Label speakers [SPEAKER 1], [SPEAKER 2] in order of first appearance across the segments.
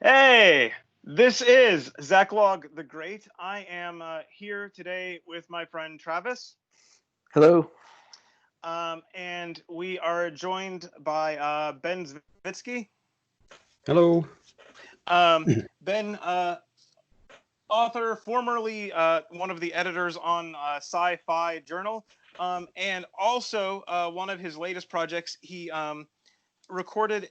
[SPEAKER 1] Hey, this is Zach Log the Great. I am here today with my friend Travis.
[SPEAKER 2] Hello.
[SPEAKER 1] And we are joined by Ben Zwycky.
[SPEAKER 3] Hello.
[SPEAKER 1] Ben, author, formerly one of the editors on Sci-Fi Journal, and also one of his latest projects. He has recorded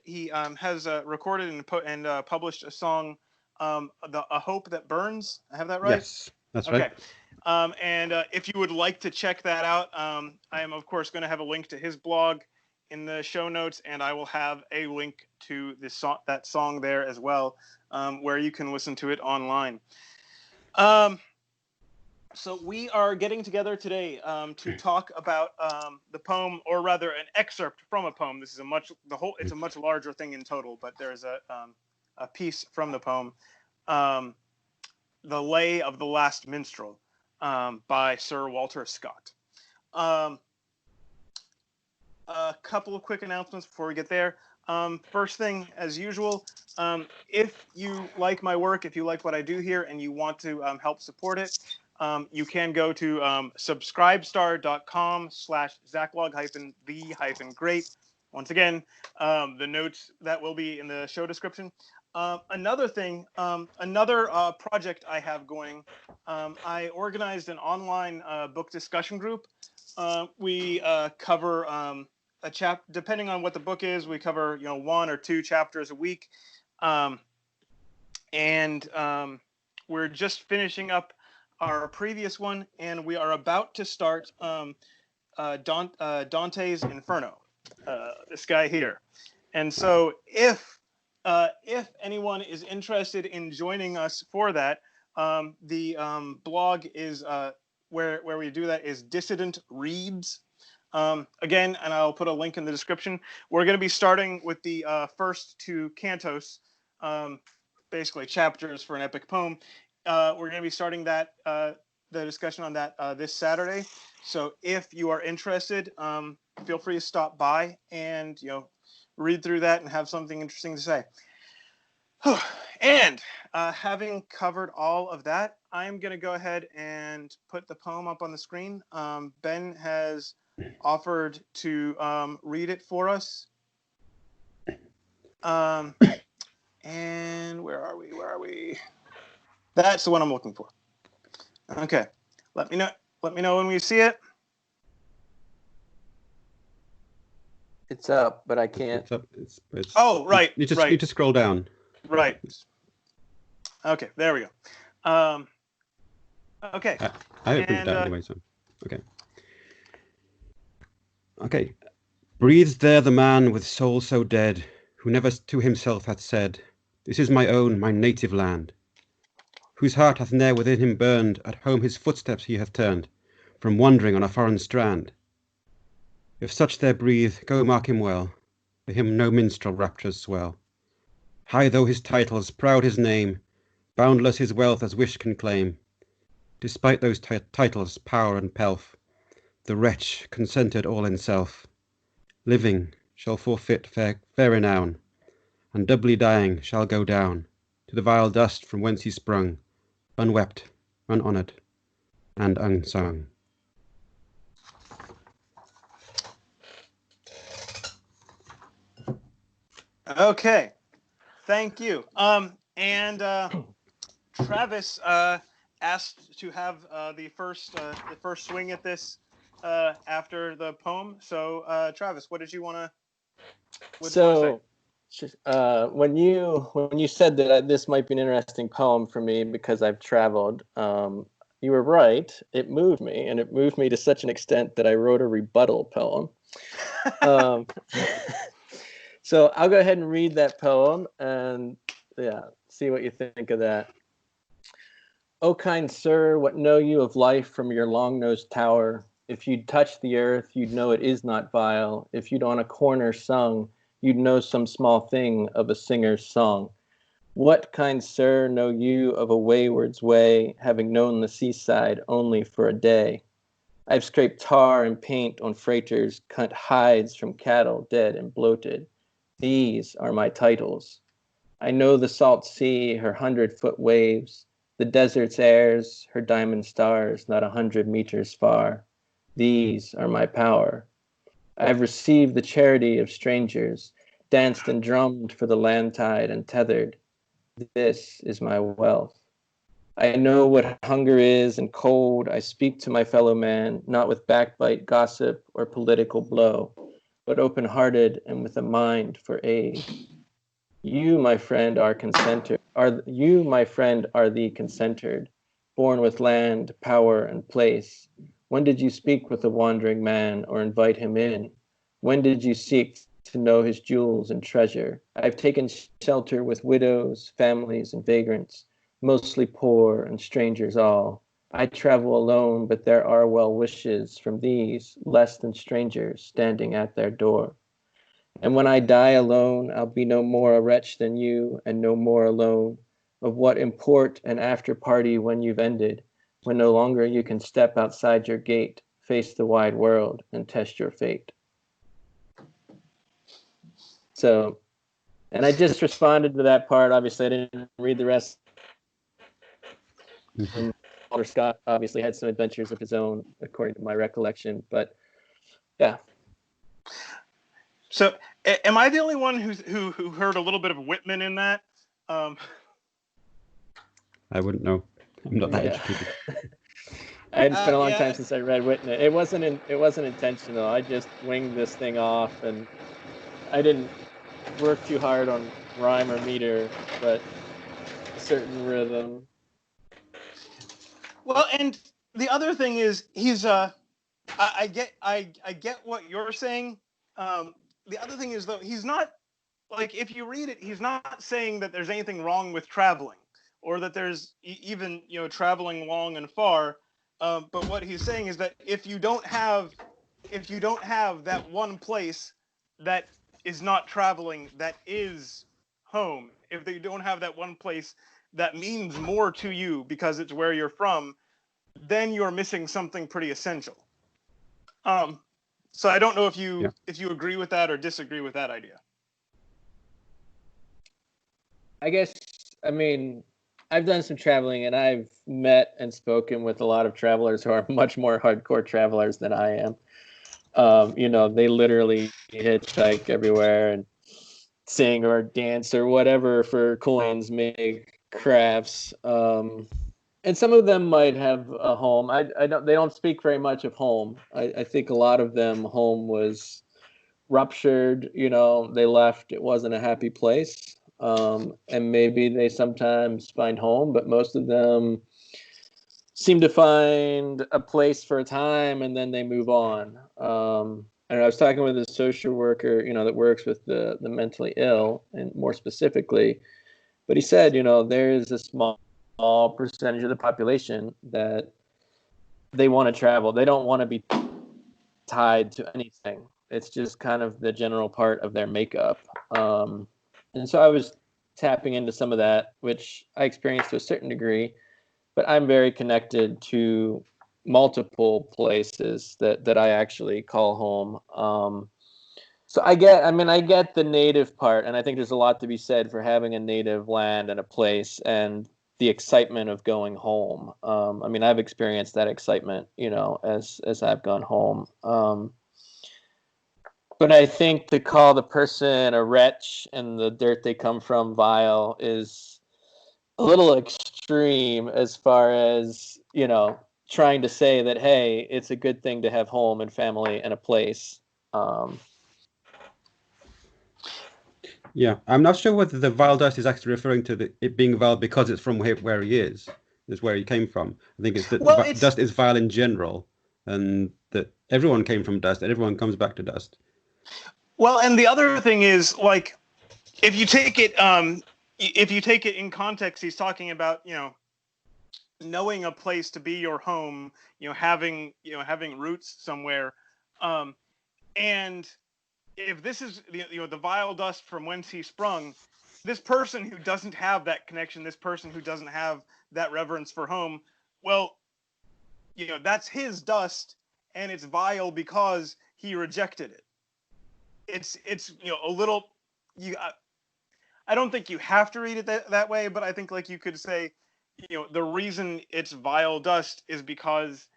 [SPEAKER 1] and published a song, "A Hope That Burns." I have that right?
[SPEAKER 3] Yes, that's
[SPEAKER 1] Okay.
[SPEAKER 3] right.
[SPEAKER 1] And if you would like to check that out, I am, of course, going to have a link to his blog in the show notes, and I will have a link to that song there as well, where you can listen to it online. So we are getting together today to talk about the poem, or rather, an excerpt from a poem. This is it's a much larger thing in total, but there's a piece from the poem, "The Lay of the Last Minstrel," by Sir Walter Scott. A couple of quick announcements before we get there. First thing, as usual, if you like my work, if you like what I do here, and you want to help support it, you can go to subscribestar.com/Zachlog-the-great. Once again, the notes that will be in the show description. Another thing, another project I have going, I organized an online book discussion group. We cover depending on what the book is, we cover 1 or 2 chapters a week, and we're just finishing up our previous one, and we are about to start Dante's Inferno, this guy here. And so if anyone is interested in joining us for that, the blog is where we do that is Dissident Reads. Again, and I'll put a link in the description. We're going to be starting with the first 2 cantos, basically chapters for an epic poem. We're going to be starting that the discussion on that this Saturday. So if you are interested, feel free to stop by and read through that and have something interesting to say. And having covered all of that, I'm going to go ahead and put the poem up on the screen. Ben has offered to read it for us. And where are we? That's the one I'm looking for. Okay. Let me know when we see it.
[SPEAKER 2] It's up, but I can't.
[SPEAKER 3] It's up. It's,
[SPEAKER 1] oh, right.
[SPEAKER 3] You just
[SPEAKER 1] right.
[SPEAKER 3] need to scroll down.
[SPEAKER 1] Right. Okay, there we go. Okay.
[SPEAKER 3] I opened it down anyway, so okay. Okay. Breathes there the man with soul so dead, who never to himself hath said, "This is my own, my native land," whose heart hath ne'er within him burned, at home his footsteps he hath turned, from wandering on a foreign strand. If such there breathe, go mark him well, for him no minstrel raptures swell. High though his titles, proud his name, boundless his wealth as wish can claim, despite those titles, power and pelf, the wretch consented all in self, living shall forfeit fair renown, and doubly dying shall go down to the vile dust from whence he sprung, unwept, unhonoured, and unsung.
[SPEAKER 1] Okay, thank you. And Travis asked to have the first swing at this after the poem. So Travis, what did you want to?
[SPEAKER 2] When you said that this might be an interesting poem for me because I've traveled, you were right. It moved me, and it moved me to such an extent that I wrote a rebuttal poem. So I'll go ahead and read that poem and see what you think of that. O kind sir, what know you of life from your long-nosed tower? If you'd touch the earth, you'd know it is not vile. If you'd on a corner sung, you'd know some small thing of a singer's song. What, kind sir, know you of a wayward's way, having known the seaside only for a day? I've scraped tar and paint on freighters, cut hides from cattle dead and bloated. These are my titles. I know the salt sea, her 100-foot waves, the desert's airs, her diamond stars, not 100 meters far. These are my power. I have received the charity of strangers, danced and drummed for the land tide and tethered. This is my wealth. I know what hunger is and cold. I speak to my fellow man, not with backbite, gossip, or political blow, but open-hearted and with a mind for aid. You, my friend, are concentered. You, my friend, are the concentered, born with land, power, and place. When did you speak with a wandering man or invite him in? When did you seek to know his jewels and treasure? I've taken shelter with widows, families, and vagrants, mostly poor and strangers all. I travel alone, but there are well wishes from these, less than strangers, standing at their door. And when I die alone, I'll be no more a wretch than you, and no more alone. Of what import an after party when you've ended, when no longer you can step outside your gate, face the wide world, and test your fate. So, and I just responded to that part. Obviously, I didn't read the rest. Walter Scott obviously had some adventures of his own, according to my recollection. But yeah.
[SPEAKER 1] So, am I the only one who heard a little bit of Whitman in that?
[SPEAKER 3] I wouldn't know. I'm not that educated.
[SPEAKER 2] I hadn't spent a long time since I read Whitman. It wasn't intentional. I just winged this thing off, and I didn't work too hard on rhyme or meter, but a certain rhythm.
[SPEAKER 1] Well, and the other thing is, he's I get what you're saying. The other thing is, though, he's not, like, if you read it, he's not saying that there's anything wrong with traveling, or that there's even, traveling long and far. But what he's saying is that if you don't have that one place that is not traveling, that is home, if you don't have that one place that means more to you because it's where you're from, then you're missing something pretty essential. So I don't know if you agree with that or disagree with that idea.
[SPEAKER 2] I guess, I mean, I've done some traveling, and I've met and spoken with a lot of travelers who are much more hardcore travelers than I am. They literally hitchhike everywhere and sing or dance or whatever for coins, make crafts. And some of them might have a home. They don't speak very much of home. I think a lot of them, home was ruptured. They left. It wasn't a happy place. And maybe they sometimes find home, but most of them seem to find a place for a time and then they move on. And I was talking with a social worker, that works with the mentally ill, and more specifically, but he said, there is a small percentage of the population that they want to travel. They don't want to be tied to anything. It's just kind of the general part of their makeup. And so I was tapping into some of that, which I experienced to a certain degree, but I'm very connected to multiple places that I actually call home. So I get the native part, and I think there's a lot to be said for having a native land and a place and the excitement of going home. I've experienced that excitement, as I've gone home. But I think to call the person a wretch and the dirt they come from vile is a little extreme as far as, trying to say that, hey, it's a good thing to have home and family and a place.
[SPEAKER 3] Yeah, I'm not sure whether the vile dust is actually referring to it being vile because it's from where he is where he came from. I think it's that dust is vile in general, and that everyone came from dust and everyone comes back to dust.
[SPEAKER 1] Well, and the other thing is, like, if you take it in context, he's talking about, knowing a place to be your home, having roots somewhere, and if this is the vile dust from whence he sprung, this person who doesn't have that connection, this person who doesn't have that reverence for home, well, that's his dust, and it's vile because he rejected it. It's a little, I don't think you have to read it that way, but I think like you could say, the reason it's vile dust is because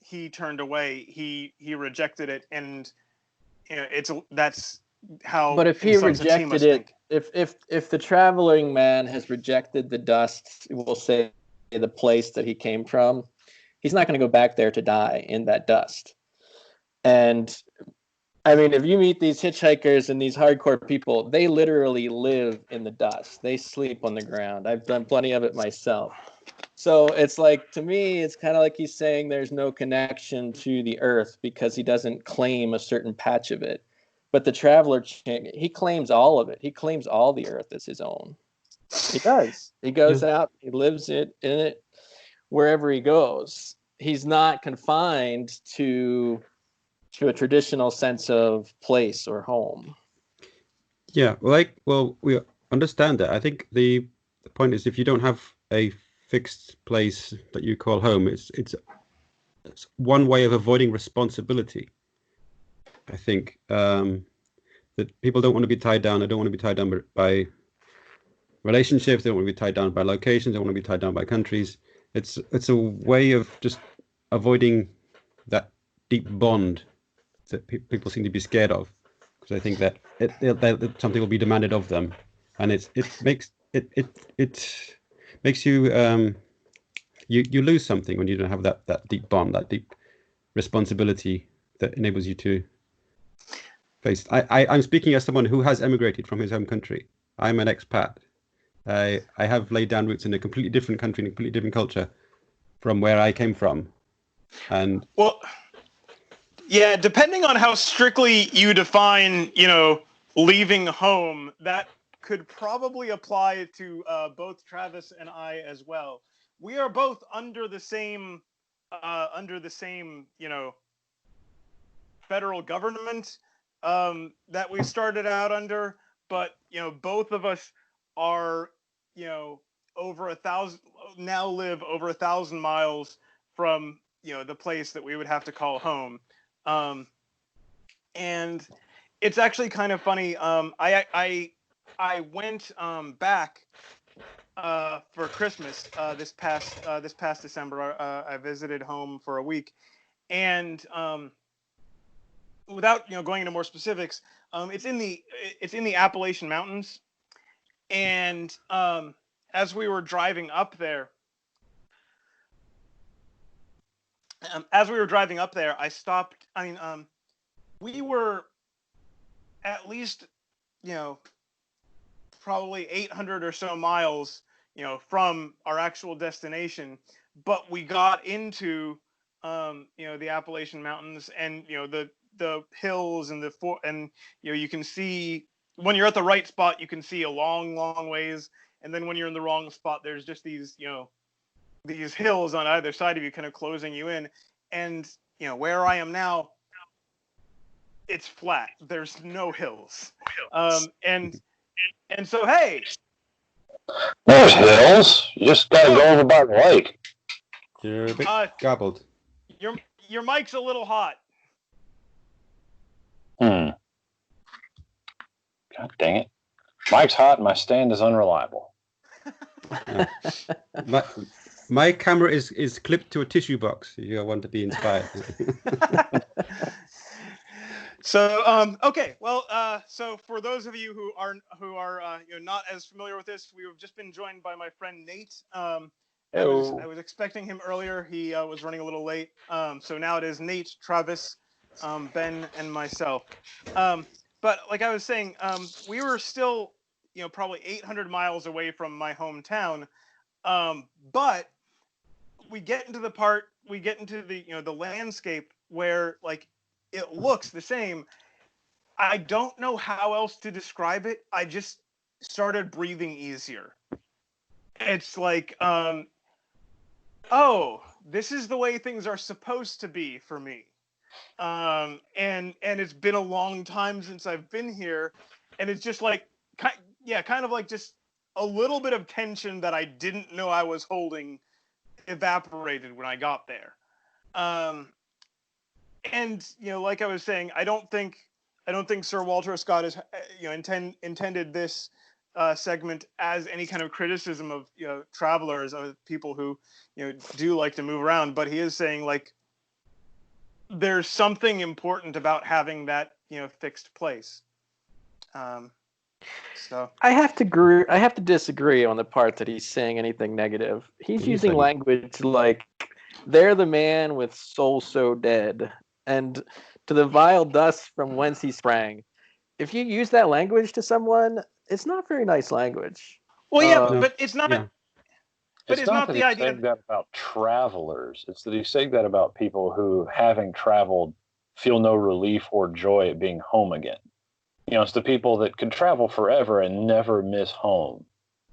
[SPEAKER 1] he turned away, he rejected it, and that's how.
[SPEAKER 2] But if
[SPEAKER 1] in
[SPEAKER 2] he
[SPEAKER 1] some sense, he
[SPEAKER 2] rejected
[SPEAKER 1] must
[SPEAKER 2] it,
[SPEAKER 1] think.
[SPEAKER 2] if the traveling man has rejected the dust, we'll say the place that he came from, he's not going to go back there to die in that dust. And I mean, if you meet these hitchhikers and these hardcore people, they literally live in the dust. They sleep on the ground. I've done plenty of it myself. So it's like, to me, it's kind of like he's saying there's no connection to the earth because he doesn't claim a certain patch of it. But the traveler, he claims all of it. He claims all the earth as his own. He does. He goes out, he lives in it wherever he goes. He's not confined to a traditional sense of place or home.
[SPEAKER 3] Yeah, we understand that. I think the point is, if you don't have a fixed place that you call home, it's one way of avoiding responsibility. I think that people don't want to be tied down. They don't want to be tied down by relationships. They don't want to be tied down by locations. They don't want to be tied down by countries. It's a way of just avoiding that deep bond that people seem to be scared of, because I think that something will be demanded of them, and it makes you you lose something when you don't have that deep bond, that deep responsibility that enables you to face. I'm speaking as someone who has emigrated from his home country. I'm an expat. I have laid down roots in a completely different country, in a completely different culture from where I came from, and
[SPEAKER 1] yeah, depending on how strictly you define, leaving home, that could probably apply to both Travis and I as well. We are both under the same, federal government that we started out under, but both of us are, over 1,000 now live over 1,000 miles from the place that we would have to call home. And it's actually kind of funny. I went back for Christmas this past December. I visited home for a week, and without going into more specifics, it's in the Appalachian Mountains, and as we were driving up there. I stopped. We were at least, probably 800 or so miles, from our actual destination, but we got into, the Appalachian Mountains, and the hills and you can see when you're at the right spot, you can see a long, long ways, and then when you're in the wrong spot, there's just these hills on either side of you, kind of closing you in, and where I am now, it's flat. There's no hills. And so, hey,
[SPEAKER 4] there's hills. You just gotta go over by the lake.
[SPEAKER 3] you're a bit gobbled.
[SPEAKER 1] Your mic's a little hot.
[SPEAKER 4] God dang it. Mike's hot and my stand is unreliable.
[SPEAKER 3] My camera is clipped to a tissue box. You want to be inspired.
[SPEAKER 1] So okay, well, so for those of you who are not as familiar with this, we've just been joined by my friend Nate. I was expecting him earlier. He was running a little late. So now it is Nate, Travis, Ben, and myself. But like I was saying, we were still probably 800 miles away from my hometown. But we get into the landscape where it looks the same. I don't know how else to describe it. I just started breathing easier. It's like, oh, this is the way things are supposed to be for me. And it's been a long time since I've been here, and it's just kind of like just a little bit of tension that I didn't know I was holding evaporated when I got there. And like I was saying, I don't think Sir Walter Scott is intended this segment as any kind of criticism of travelers, of people who do like to move around, but he is saying like there's something important about having that fixed place. So
[SPEAKER 2] I have to disagree on the part that he's saying anything negative. He's using language like they're the man with soul so dead, and to the vile dust from whence he sprang. If you use that language to someone, it's not very nice language.
[SPEAKER 1] Well, yeah, but it's not.
[SPEAKER 3] Yeah.
[SPEAKER 1] But it's not
[SPEAKER 4] that
[SPEAKER 1] the
[SPEAKER 4] he's
[SPEAKER 1] idea
[SPEAKER 4] saying that about travelers. It's that he's saying that about people who, having traveled, feel no relief or joy at being home again. It's the people that could travel forever and never miss home.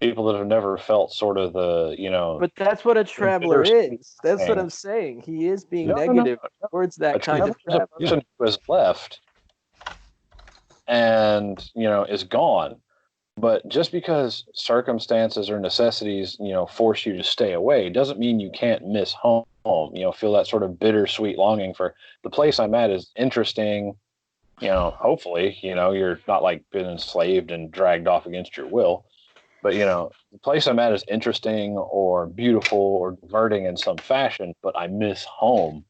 [SPEAKER 4] People that have never felt sort of the.
[SPEAKER 2] But that's what a traveler is. That's what I'm saying. He is being negative towards that kind of travel.
[SPEAKER 4] A person who has left and, is gone. But just because circumstances or necessities, force you to stay away doesn't mean you can't miss home. Feel that sort of bittersweet longing for the place I'm at is interesting. Hopefully, you're not like been enslaved and dragged off against your will. But, the place I'm at is interesting or beautiful or diverting in some fashion, but I miss home,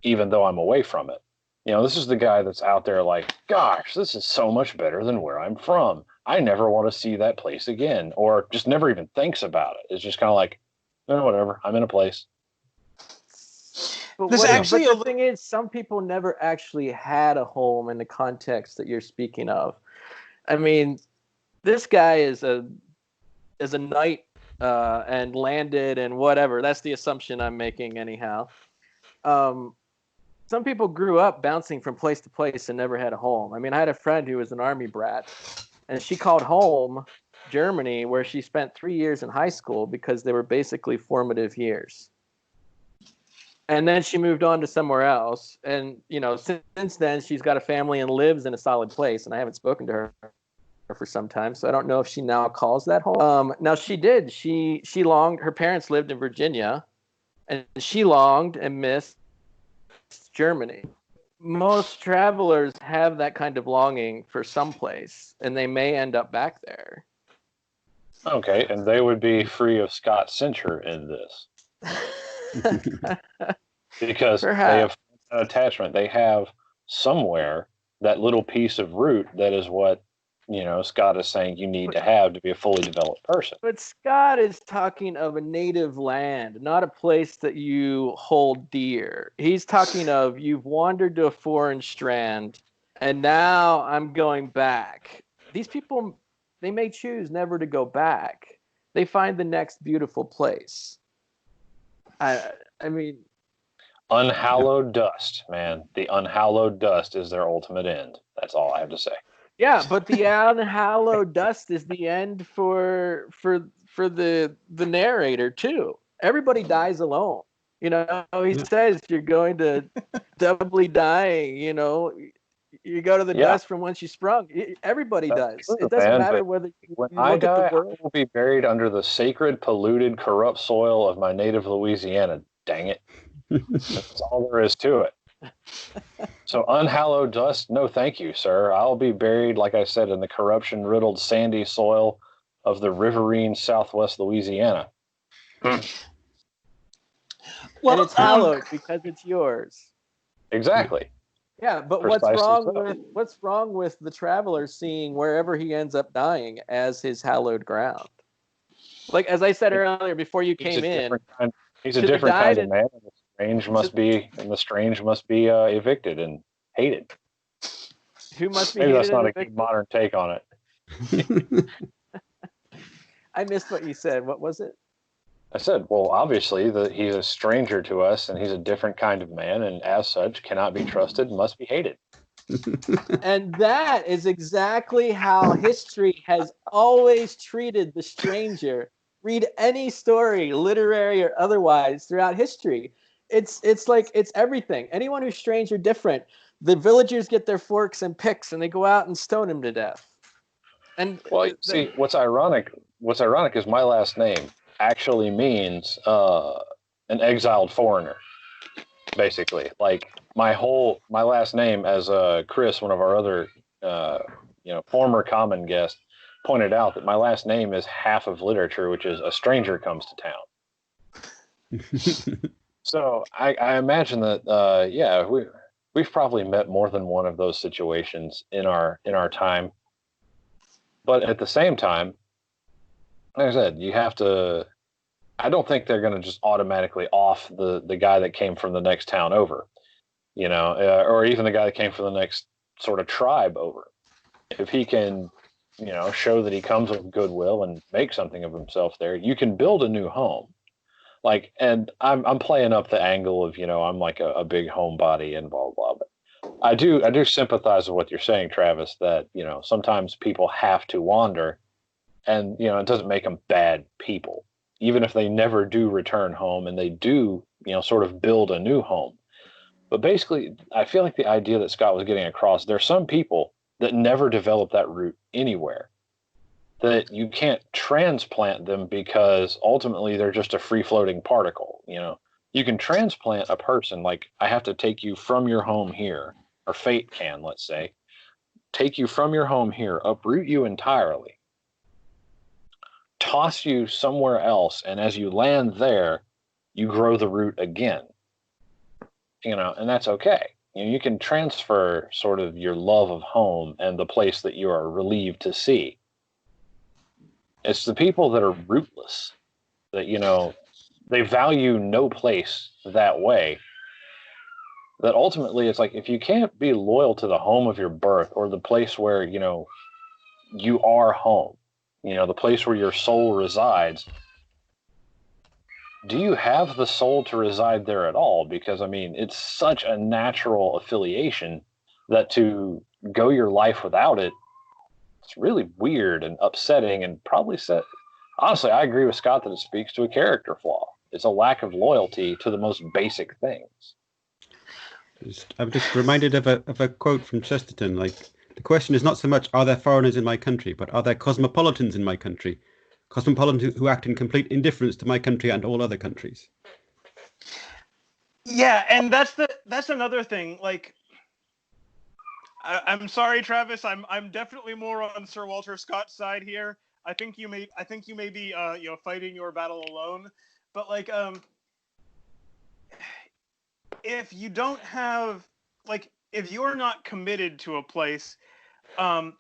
[SPEAKER 4] even though I'm away from it. This is the guy that's out there like, gosh, this is so much better than where I'm from. I never want to see that place again, or just never even thinks about it. It's just kind of like, whatever, I'm in a place.
[SPEAKER 2] But the thing is, some people never actually had a home in the context that you're speaking of. I mean, this guy is a knight and landed and whatever. That's the assumption I'm making anyhow. Some people grew up bouncing from place to place and never had a home. I mean, I had a friend who was an army brat, and she called home Germany, where she spent 3 years in high school because they were basically formative years. And then she moved on to somewhere else. And, since then, she's got a family and lives in a solid place. And I haven't spoken to her for some time, so I don't know if she now calls that home. Now, she did. She longed. Her parents lived in Virginia, and she longed and missed Germany. Most travelers have that kind of longing for some place, and they may end up back there.
[SPEAKER 4] Okay, and they would be free of Scott's censure in this. Because they have an attachment. They have somewhere that little piece of root that is what, Scott is saying you need to have to be a fully developed person.
[SPEAKER 2] But Scott is talking of a native land, not a place that you hold dear. He's talking of you've wandered to a foreign strand, and now I'm going back. These people, they may choose never to go back. They find the next beautiful place. I mean,
[SPEAKER 4] unhallowed dust, man. The unhallowed dust is their ultimate end. That's all I have to say.
[SPEAKER 2] Yeah, but the unhallowed dust is the end for the narrator too. Everybody dies alone. He says you're going to doubly dying. You go to the dust from whence you sprung. Everybody does.
[SPEAKER 4] True,
[SPEAKER 2] it doesn't matter whether
[SPEAKER 4] when I die, I will be buried under the sacred, polluted, corrupt soil of my native Louisiana. Dang it. That's all there is to it. So unhallowed dust, no thank you, sir. I'll be buried, like I said, in the corruption-riddled sandy soil of the riverine southwest Louisiana.
[SPEAKER 2] Well, and it's hallowed because it's yours.
[SPEAKER 4] Exactly.
[SPEAKER 2] Yeah, but what's wrong with the traveler seeing wherever he ends up dying as his hallowed ground? Like, as I said earlier before you came in,
[SPEAKER 4] he's a different kind of man. The strange must be evicted and hated.
[SPEAKER 2] Who must be
[SPEAKER 4] Maybe
[SPEAKER 2] hated?
[SPEAKER 4] That's not a good modern take on it.
[SPEAKER 2] I missed what you said. What was it?
[SPEAKER 4] I said, well, obviously he's a stranger to us, and he's a different kind of man, and as such cannot be trusted and must be hated.
[SPEAKER 2] And that is exactly how history has always treated the stranger. Read any story, literary or otherwise, throughout history. It's like it's everything. Anyone who's strange or different, the villagers get their forks and picks and they go out and stone him to death. And
[SPEAKER 4] see, what's ironic is my last name actually means an exiled foreigner. Basically, like my last name, as Chris, one of our other former common guests, pointed out that my last name is half of literature, which is a stranger comes to town. So I imagine that, yeah, we've probably met more than one of those situations in our time. But at the same time, like I said, you have to. I don't think they're going to just automatically off the guy that came from the next town over, or even the guy that came from the next sort of tribe over. If he can, show that he comes with goodwill and make something of himself there, you can build a new home. Like, and I'm playing up the angle of, I'm like a big homebody and blah, blah, but I do sympathize with what you're saying, Travis, that, sometimes people have to wander and, it doesn't make them bad people, even if they never do return home and they do, sort of build a new home. But basically, I feel like the idea that Scott was getting across, there are some people that never develop that root anywhere, that you can't transplant them because ultimately they're just a free-floating particle. You can transplant a person, like I have to take you from your home here, or fate can, let's say, take you from your home here, uproot you entirely, toss you somewhere else, and as you land there, you grow the root again. And that's okay. You can transfer sort of your love of home and the place that you are relieved to see. It's the people that are rootless that, they value no place that way, that ultimately it's like, if you can't be loyal to the home of your birth or the place where, you are home, the place where your soul resides, do you have the soul to reside there at all? Because, it's such a natural affiliation that to go your life without it, it's really weird and upsetting and probably honestly, I agree with Scott that it speaks to a character flaw. It's a lack of loyalty to the most basic things.
[SPEAKER 3] I'm just reminded of a quote from Chesterton, like, the question is not so much, are there foreigners in my country, but are there cosmopolitans in my country? Cosmopolitans who act in complete indifference to my country and all other countries.
[SPEAKER 1] Yeah, and that's another thing. Like, I'm sorry, Travis. I'm definitely more on Sir Walter Scott's side here. I think you may be fighting your battle alone. But like, if you don't have, like, if you're not committed to a place,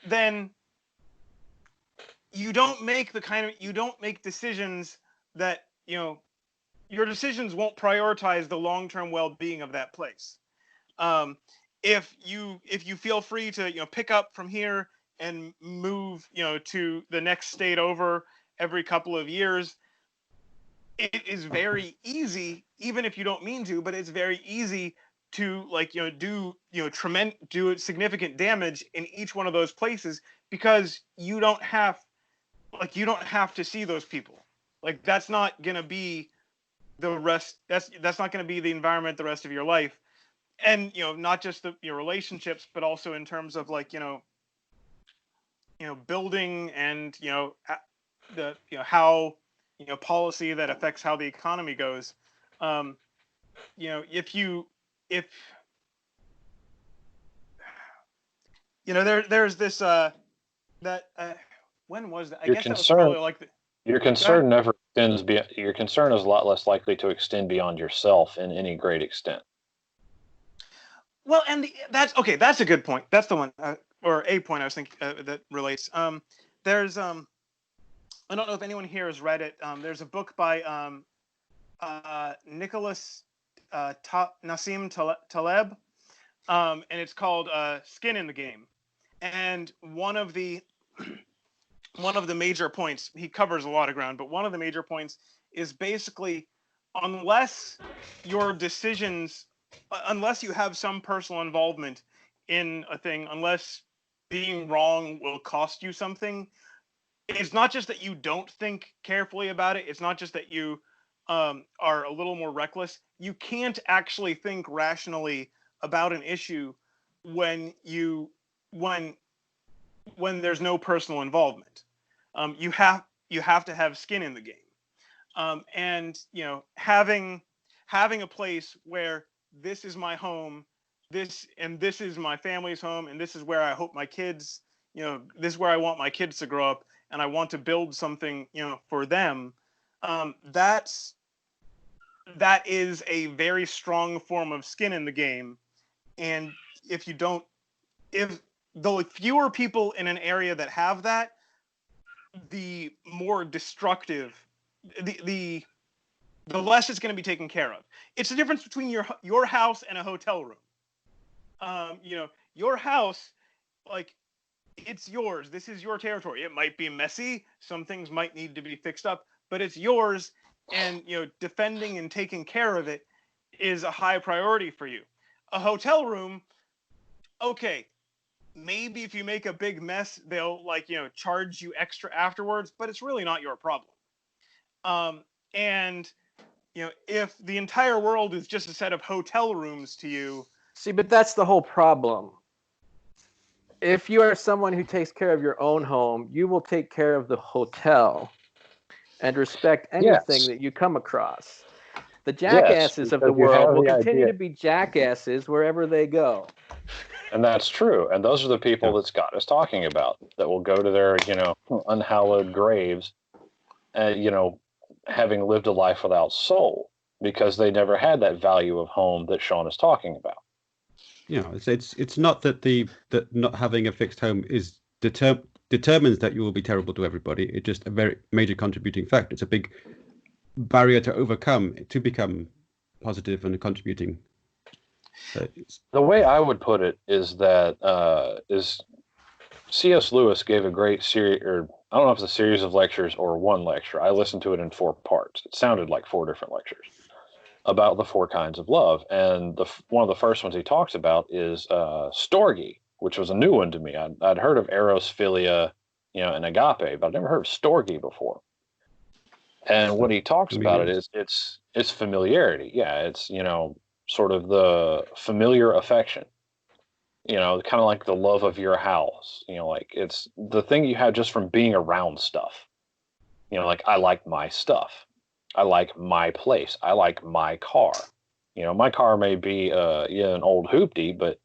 [SPEAKER 1] then you don't make decisions that, your decisions won't prioritize the long-term well-being of that place. If you feel free to, pick up from here and move, to the next state over every couple of years, it is very easy, even if you don't mean to, but it's very easy to, like, do significant damage in each one of those places, because you don't have to see those people. Like, that's not going to be the rest. That's not going to be the environment the rest of your life. And, not just your relationships, but also in terms of, like, building and, how, policy that affects how the economy goes. There's this, when was that? I guess that was probably like
[SPEAKER 4] your concern never extends beyond. Your concern is a lot less likely to extend beyond yourself in any great extent.
[SPEAKER 1] Well, and that's okay. That's a good point. That's the one, or a point I was thinking that relates. There's I don't know if anyone here has read it. There's a book by Nicholas Nassim Taleb, and it's called "Skin in the Game." And one of the major points, he covers a lot of ground, but one of the major points is basically, unless your decisions, unless you have some personal involvement in a thing, unless being wrong will cost you something, it's not just that you don't think carefully about it. It's not just that you are a little more reckless. You can't actually think rationally about an issue when there's no personal involvement. You have to have skin in the game. And having a place where this is my home, this is my family's home, and this is where I hope my kids, this is where I want my kids to grow up, and I want to build something, for them, that is a very strong form of skin in the game. And if the fewer people in an area that have that, the more destructive, the less it's going to be taken care of. It's the difference between your house and a hotel room. Your house, like, it's yours. This is your territory. It might be messy. Some things might need to be fixed up, but it's yours. And, defending and taking care of it is a high priority for you. A hotel room, okay, maybe if you make a big mess, they'll charge you extra afterwards, but it's really not your problem. And if the entire world is just a set of hotel rooms to you.
[SPEAKER 2] See, but that's the whole problem. If you are someone who takes care of your own home, you will take care of the hotel and respect anything that you come across. The jackasses of the world will continue to be jackasses wherever they go.
[SPEAKER 4] And that's true. And those are the people that Scott is talking about, that will go to their, unhallowed graves, having lived a life without soul, because they never had that value of home that Sean is talking about.
[SPEAKER 3] It's not that not having a fixed home is determines that you will be terrible to everybody. It's just a very major contributing factor. It's a big barrier to overcome to become positive and contributing. So
[SPEAKER 4] the way I would put it is that C.S. Lewis gave a great series, or I don't know if it's a series of lectures or one lecture. I listened to it in 4 parts. It sounded like 4 different lectures about the 4 kinds of love. And one of the first ones he talks about is storge, which was a new one to me. I'd heard of eros, philia, and agape, but I'd never heard of storge before. And what he talks about it is it's familiarity. Yeah, it's sort of the familiar affection. Kind of like the love of your house. Like it's the thing you have just from being around stuff. Like I like my stuff. I like my place. I like my car. My car may be an old hoopty, but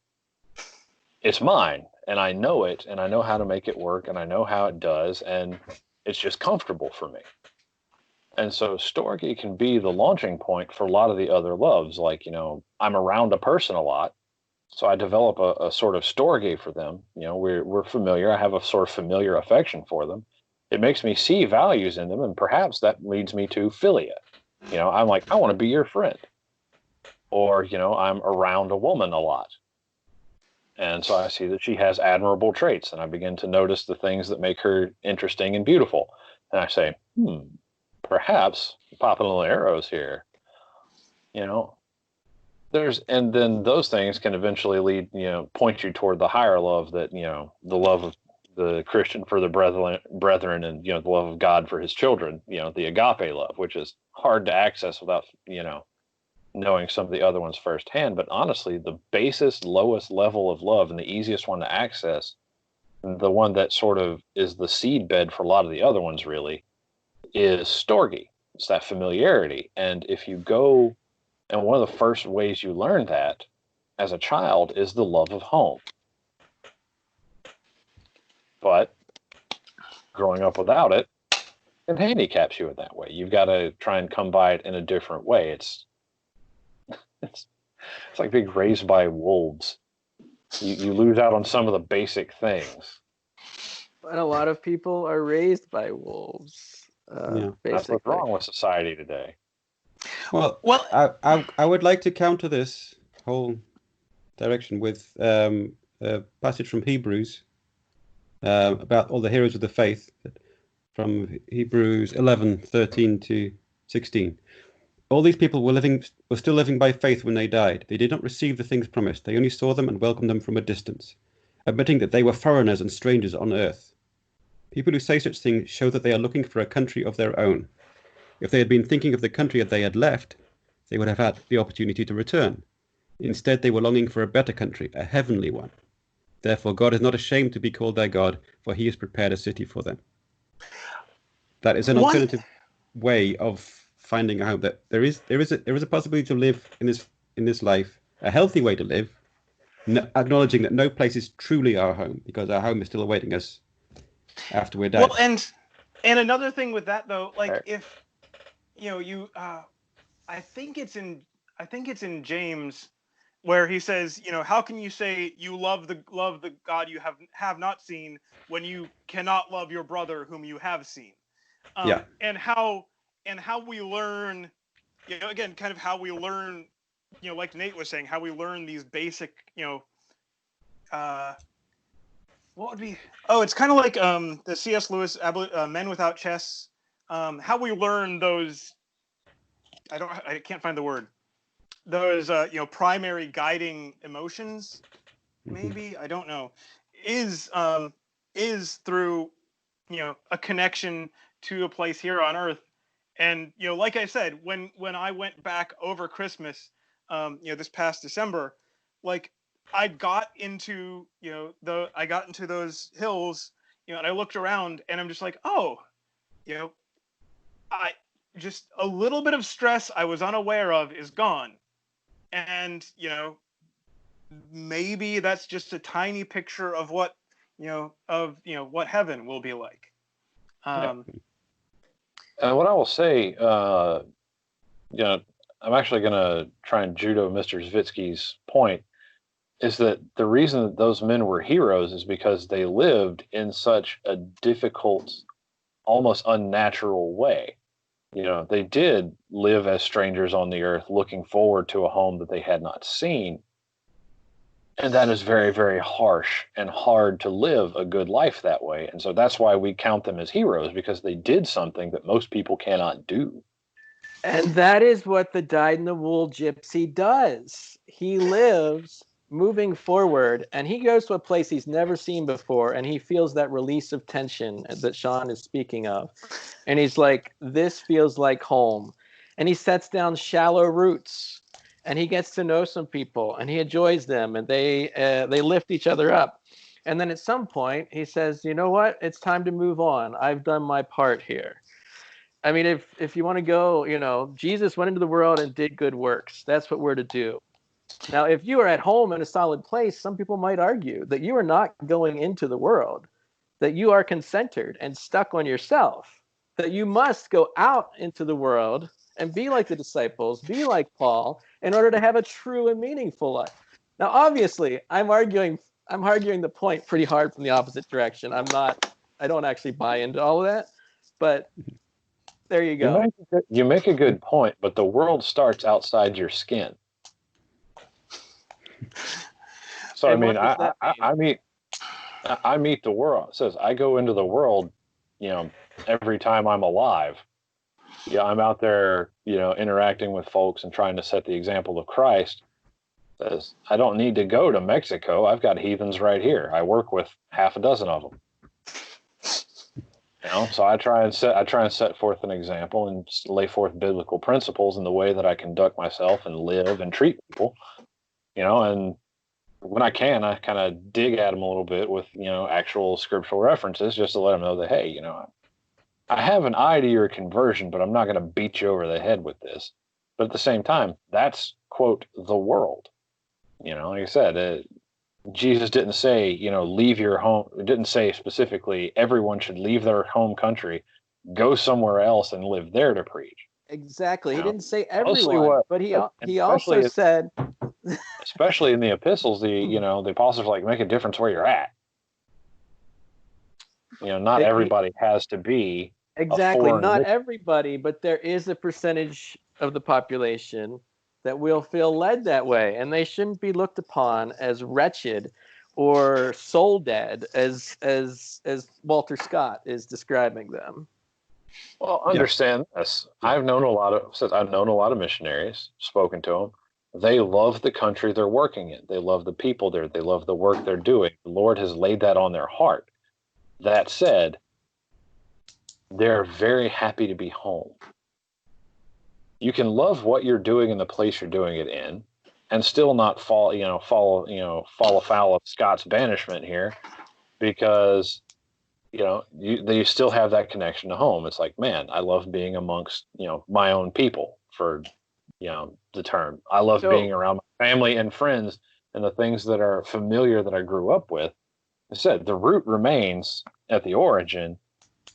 [SPEAKER 4] it's mine, and I know it, and I know how to make it work, and I know how it does, and it's just comfortable for me. And so storge can be the launching point for a lot of the other loves. Like, I'm around a person a lot, so I develop a sort of storge for them. We're familiar. I have a sort of familiar affection for them. It makes me see values in them, and perhaps that leads me to philia. I'm like, I want to be your friend. Or, I'm around a woman a lot. And so I see that she has admirable traits, and I begin to notice the things that make her interesting and beautiful. And I say, perhaps popping little arrows here. And then those things can eventually lead, point you toward the higher love that, the love of the Christian for the brethren and, the love of God for his children, the agape love, which is hard to access without, knowing some of the other ones firsthand. But honestly, the basest, lowest level of love and the easiest one to access, the one that sort of is the seed bed for a lot of the other ones really, is storge. It's that familiarity. And if you go, and one of the first ways you learn that as a child is the love of home. But growing up without it handicaps you in that way. You've got to try and come by it in a different way. It's like being raised by wolves. You lose out on some of the basic things.
[SPEAKER 2] But a lot of people are raised by wolves.
[SPEAKER 4] That's what's wrong with society today.
[SPEAKER 3] Well, I would like to counter this whole direction with a passage from Hebrews about all the heroes of the faith, from Hebrews 11:13 to 16. All these people were still living by faith when they died. They did not receive the things promised. They only saw them and welcomed them from a distance, admitting that they were foreigners and strangers on earth. People who say such things show that they are looking for a country of their own. If they had been thinking of the country that they had left, they would have had the opportunity to return. Instead, they were longing for a better country, a heavenly one. Therefore, God is not ashamed to be called their God, for he has prepared a city for them. That is an alternative way of finding out that there is a possibility to live in this life, a healthy way to live, acknowledging that no place is truly our home, because our home is still awaiting us after we're dead.
[SPEAKER 1] Well, and another thing with that though, like if you I think it's in James where he says, how can you say you love the God you have not seen when you cannot love your brother whom you have seen?
[SPEAKER 3] Yeah.
[SPEAKER 1] And how we learn, again, kind of how we learn, like Nate was saying, how we learn these basic, what would be? Oh, it's kind of like the C.S. Lewis Men Without Chess. How we learn those. I can't find the word. Those primary guiding emotions. Maybe I don't know. Is through a connection to a place here on Earth, and like I said, when I went back over Christmas, this past December, like I got into those hills, and I looked around, and I'm just like, oh, I just a little bit of stress I was unaware of is gone, and maybe that's just a tiny picture of what what heaven will be like.
[SPEAKER 4] And what I will say, I'm actually going to try and judo Mr. Zwycky's point, is that the reason that those men were heroes is because they lived in such a difficult, almost unnatural way. They did live as strangers on the earth, looking forward to a home that they had not seen. And that is very, very harsh and hard to live a good life that way. And so that's why we count them as heroes, because they did something that most people cannot do.
[SPEAKER 2] And that is what the dyed-in-the-wool gypsy does. He lives moving forward, and he goes to a place he's never seen before, and he feels that release of tension that Sean is speaking of. And he's like, this feels like home. And he sets down shallow roots, and he gets to know some people, and he enjoys them, and they lift each other up. And then at some point, he says, you know what? It's time to move on. I've done my part here. I mean, if you want to go, Jesus went into the world and did good works. That's what we're to do. Now, if you are at home in a solid place, some people might argue that you are not going into the world, that you are concentred and stuck on yourself, that you must go out into the world and be like the disciples, be like Paul, in order to have a true and meaningful life. Now, obviously, I'm arguing the point pretty hard from the opposite direction. I don't actually buy into all of that, but there you go.
[SPEAKER 4] You make a good point, but the world starts outside your skin. So I mean, I meet the world. It says I go into the world, every time I'm alive. Yeah, I'm out there, interacting with folks and trying to set the example of Christ. It says I don't need to go to Mexico. I've got heathens right here. I work with half a dozen of them. So I try and set forth an example and lay forth biblical principles in the way that I conduct myself and live and treat people. And when I can, I kind of dig at them a little bit with, actual scriptural references just to let them know that, hey, I have an eye to your conversion, but I'm not going to beat you over the head with this. But at the same time, that's, quote, the world. Like I said, Jesus didn't say, leave your home. It didn't say specifically everyone should leave their home country, go somewhere else and live there to preach.
[SPEAKER 2] Exactly. He didn't say everyone, but he also said...
[SPEAKER 4] Especially in the epistles, the apostles like make a difference where you're at. Not everybody has to be
[SPEAKER 2] exactly. Not everybody, but there is a percentage of the population that will feel led that way, and they shouldn't be looked upon as wretched or soul dead as Walter Scott is describing them.
[SPEAKER 4] Well, understand this. I've known a lot of missionaries, spoken to them. They love the country they're working in. They love the people there. They love the work they're doing. The Lord has laid that on their heart. That said, they're very happy to be home. You can love what you're doing in the place you're doing it in, and still not fall afoul of Scott's banishment here, because you still have that connection to home. It's like, man, I love being amongst my own people, for the term. I love being around my family and friends and the things that are familiar that I grew up with. I said, the root remains at the origin,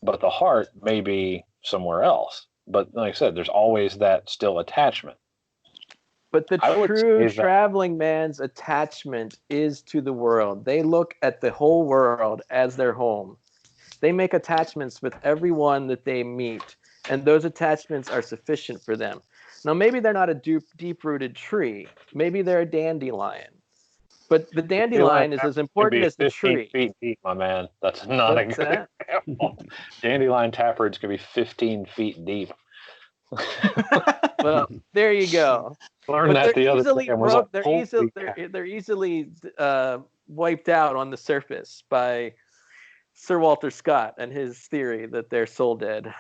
[SPEAKER 4] but the heart may be somewhere else. But like I said, there's always that still attachment.
[SPEAKER 2] But the
[SPEAKER 4] I would
[SPEAKER 2] true
[SPEAKER 4] say that-
[SPEAKER 2] traveling man's attachment is to the world. They look at the whole world as their home. They make attachments with everyone that they meet, and those attachments are sufficient for them. Now, maybe they're not a deep-rooted tree. Maybe they're a dandelion. But the dandelion is as important as the
[SPEAKER 4] 15
[SPEAKER 2] tree.
[SPEAKER 4] feet deep, my man. That's not
[SPEAKER 2] What's
[SPEAKER 4] a good
[SPEAKER 2] that?
[SPEAKER 4] example. Dandelion taproots could be 15 feet deep.
[SPEAKER 2] Well, there you go.
[SPEAKER 4] Learned
[SPEAKER 2] But
[SPEAKER 4] that the other day. And was like,
[SPEAKER 2] they're
[SPEAKER 4] holy
[SPEAKER 2] easily
[SPEAKER 4] cow.
[SPEAKER 2] they're easily wiped out on the surface by Sir Walter Scott and his theory that they're soul dead.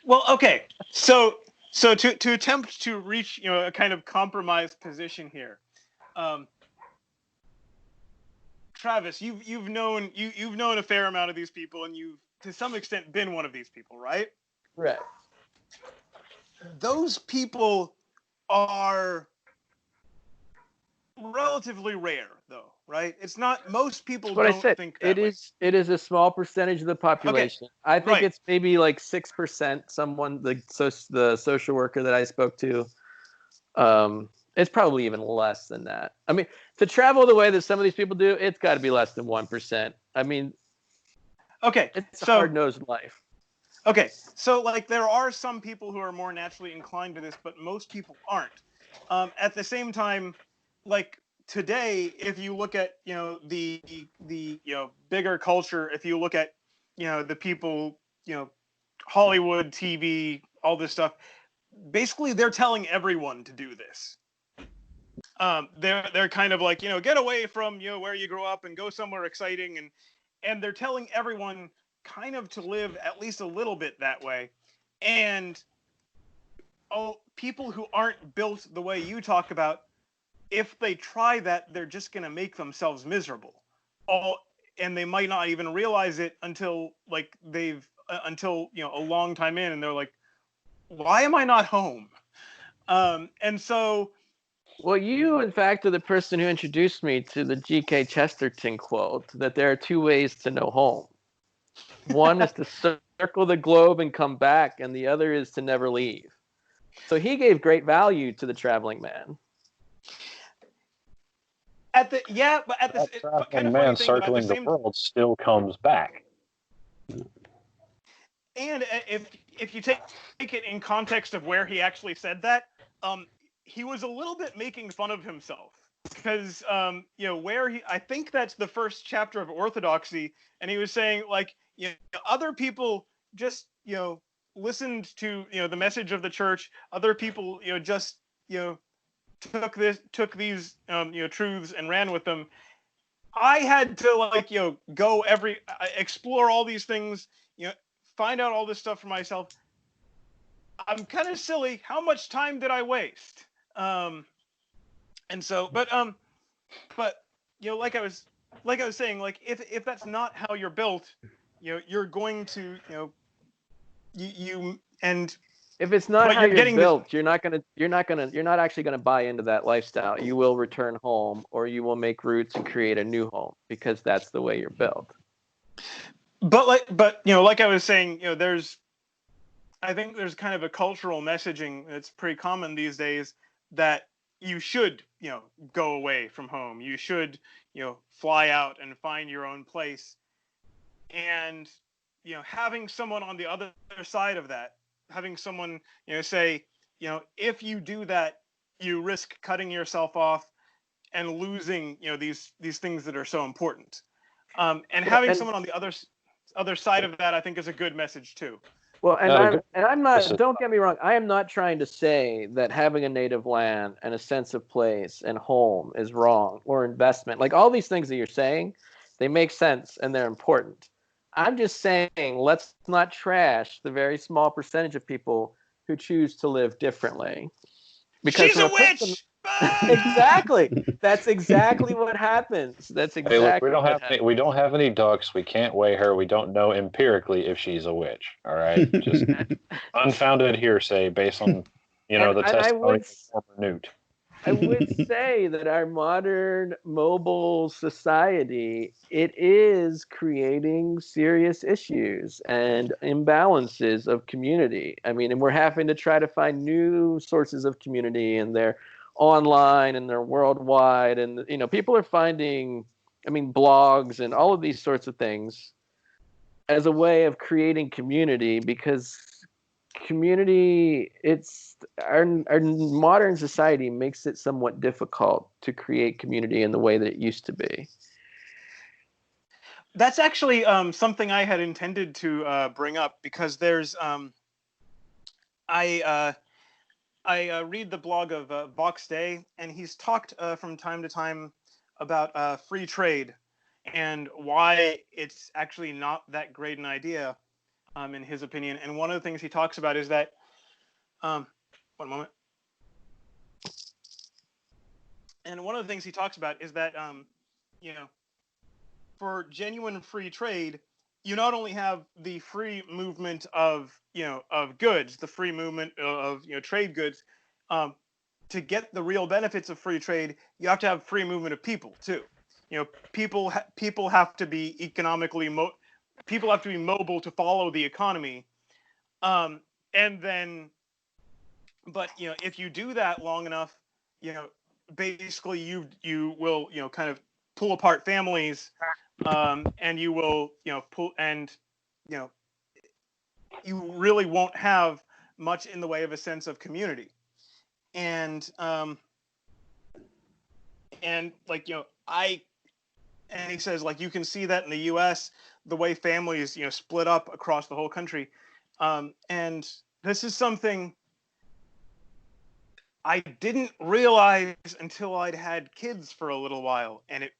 [SPEAKER 1] Well, okay. So to attempt to reach a kind of compromised position here, Travis, you've known a fair amount of these people, and you've to some extent been one of these people, right?
[SPEAKER 2] Right.
[SPEAKER 1] Those people are relatively rare, though, right? It's not most people
[SPEAKER 2] What I
[SPEAKER 1] don't
[SPEAKER 2] said,
[SPEAKER 1] think that way.
[SPEAKER 2] it is a small percentage of the population. I think
[SPEAKER 1] right.
[SPEAKER 2] it's maybe like 6%. Someone the social worker that I spoke to, it's probably even less than that. I mean, to travel the way that some of these people do, it's got to be less than 1%. I mean,
[SPEAKER 1] okay,
[SPEAKER 2] it's a hard-nosed life.
[SPEAKER 1] Okay, so like there are some people who are more naturally inclined to this, but most people aren't. At the same time, like today, if you look at the bigger culture, if you look at the people Hollywood, TV, all this stuff, basically they're telling everyone to do this. They're kind of like get away from where you grew up and go somewhere exciting, and they're telling everyone kind of to live at least a little bit that way. And people who aren't built the way you talk about, if they try that, they're just going to make themselves miserable. And they might not even realize it until a long time in, and they're like, why am I not home? And so,
[SPEAKER 2] well, you in fact are the person who introduced me to the G.K. Chesterton quote that there are two ways to know home. One is to circle the globe and come back, and the other is to never leave. So he gave great value to the traveling man.
[SPEAKER 1] But at the
[SPEAKER 4] traveling man circling the world still comes back.
[SPEAKER 1] And if you take it in context of where he actually said that, he was a little bit making fun of himself. Because I think that's the first chapter of Orthodoxy, and he was saying like other people just listened to the message of the church. Other people just took these truths and ran with them. I had to go explore all these things, find out all this stuff for myself. I'm kind of silly. How much time did I waste? And so, but like I was saying, like if that's not how you're built, you're going to and
[SPEAKER 2] if it's not how you're built, you're not actually gonna buy into that lifestyle. You will return home, or you will make roots and create a new home because that's the way you're built.
[SPEAKER 1] But like I was saying, I think there's kind of a cultural messaging that's pretty common these days that you should, go away from home. You should, fly out and find your own place. And, having someone on the other side of that, having someone, say, if you do that, you risk cutting yourself off and losing, these things that are so important. And having someone on the other side of that, I think, is a good message too.
[SPEAKER 2] Well, I'm not. Don't get me wrong. I am not trying to say that having a native land and a sense of place and home is wrong, or investment. Like all these things that you're saying, they make sense and they're important. I'm just saying, let's not trash the very small percentage of people who choose to live differently. Because
[SPEAKER 1] she's a witch.
[SPEAKER 2] Exactly. That's exactly what happens. That's exactly.
[SPEAKER 4] Hey, look, we don't have any ducks. We can't weigh her. We don't know empirically if she's a witch. All right, just unfounded hearsay based on the testimony of former Newt.
[SPEAKER 2] I would say that our modern mobile society, it is creating serious issues and imbalances of community. I mean, and we're having to try to find new sources of community, and they're online and they're worldwide. And, you know, people are finding, I mean, blogs and all of these sorts of things as a way of creating community, because community, it's our modern society makes it somewhat difficult to create community in the way that it used to be.
[SPEAKER 1] That's actually something I had intended to bring up, because there's I read the blog of Box Day, and he's talked from time to time about free trade and why it's actually not that great an idea, in his opinion. And one of the things he talks about is that, one moment. And one of the things he talks about is that, you know, for genuine free trade, you not only have the free movement of, you know, of goods, the free movement of, you know, trade goods. To get the real benefits of free trade, you have to have free movement of people too. You know, people have to be economically people have to be mobile to follow the economy. And then, but, you know, if you do that long enough, you know, basically you will, you know, kind of pull apart families, and you will, you know, you know, you really won't have much in the way of a sense of community. And like, you know, and he says, like, you can see that in the U.S., the way families, you know, split up across the whole country. And this is something I didn't realize until I'd had kids for a little while, and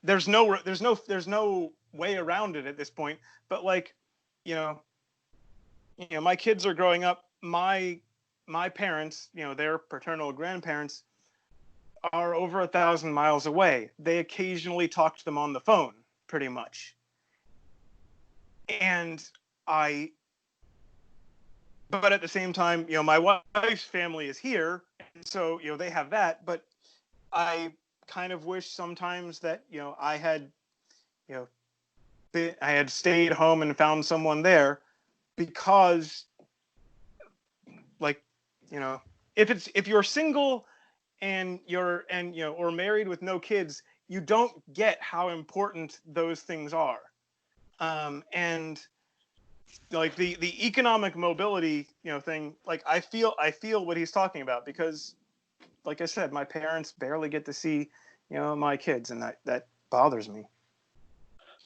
[SPEAKER 1] there's no way around it at this point. But, like, you know, my kids are growing up. My parents, you know, their paternal grandparents are over 1,000 miles away. They occasionally talk to them on the phone, pretty much. But at the same time, you know, my wife's family is here, and so, you know, they have that. But I kind of wish sometimes that, you know, I had, you know, I had stayed home and found someone there, because, like, you know, if you're single and you know, or married with no kids, you don't get how important those things are. And like the economic mobility, you know, thing, like, I feel what he's talking about, because, like I said, my parents barely get to see, you know, my kids, and that bothers me.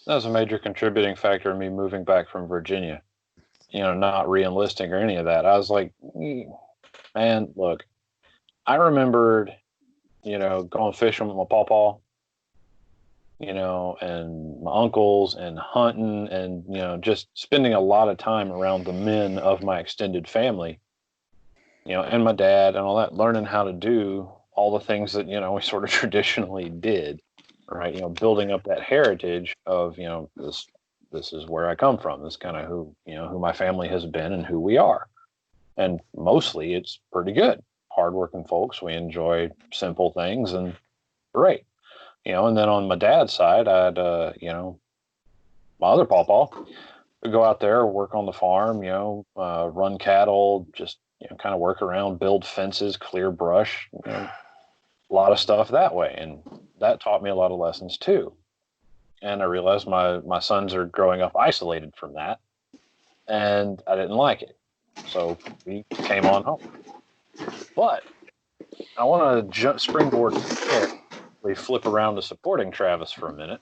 [SPEAKER 4] That was a major contributing factor in me moving back from Virginia, you know, not re-enlisting or any of that. I was like, man, look, I remembered, you know, going fishing with my pawpaw, you know, and my uncles, and hunting, and, you know, just spending a lot of time around the men of my extended family, you know, and my dad and all that, learning how to do all the things that, you know, we sort of traditionally did, right? You know, building up that heritage of, you know, this is where I come from. This is kind of who, you know, who my family has been and who we are. And mostly it's pretty good. Hardworking folks. We enjoy simple things, and great. You know, and then on my dad's side, I'd, you know, my other pawpaw would go out there, work on the farm, you know, run cattle, just, you know, kind of work around, build fences, clear brush, you know, a lot of stuff that way. And that taught me a lot of lessons too. And I realized my sons are growing up isolated from that, and I didn't like it. So we came on home. But I want to springboard there. We flip around to supporting Travis for a minute.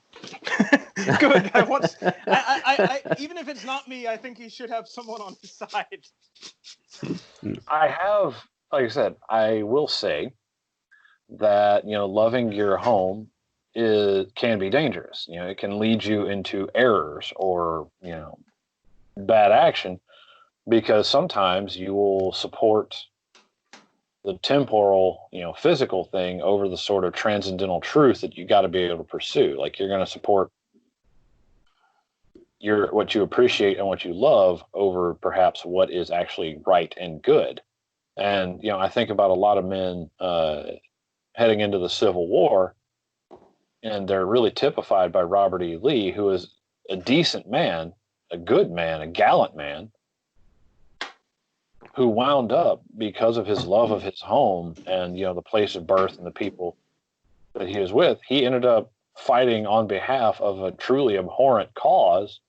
[SPEAKER 1] Good. I even if it's not me, I think he should have someone on his side.
[SPEAKER 4] I have, like I said, I will say that, you know, loving your home can be dangerous. You know, it can lead you into errors or, you know, bad action, because sometimes you will support the temporal, you know, physical thing over the sort of transcendental truth that you got to be able to pursue. Like, you're going to support what you appreciate and what you love over perhaps what is actually right and good. And, I think about a lot of men heading into the Civil War, and they're really typified by Robert E. Lee, who is a decent man, a good man, a gallant man, who wound up, because of his love of his home and, the place of birth and the people that he was with, he ended up fighting on behalf of a truly abhorrent cause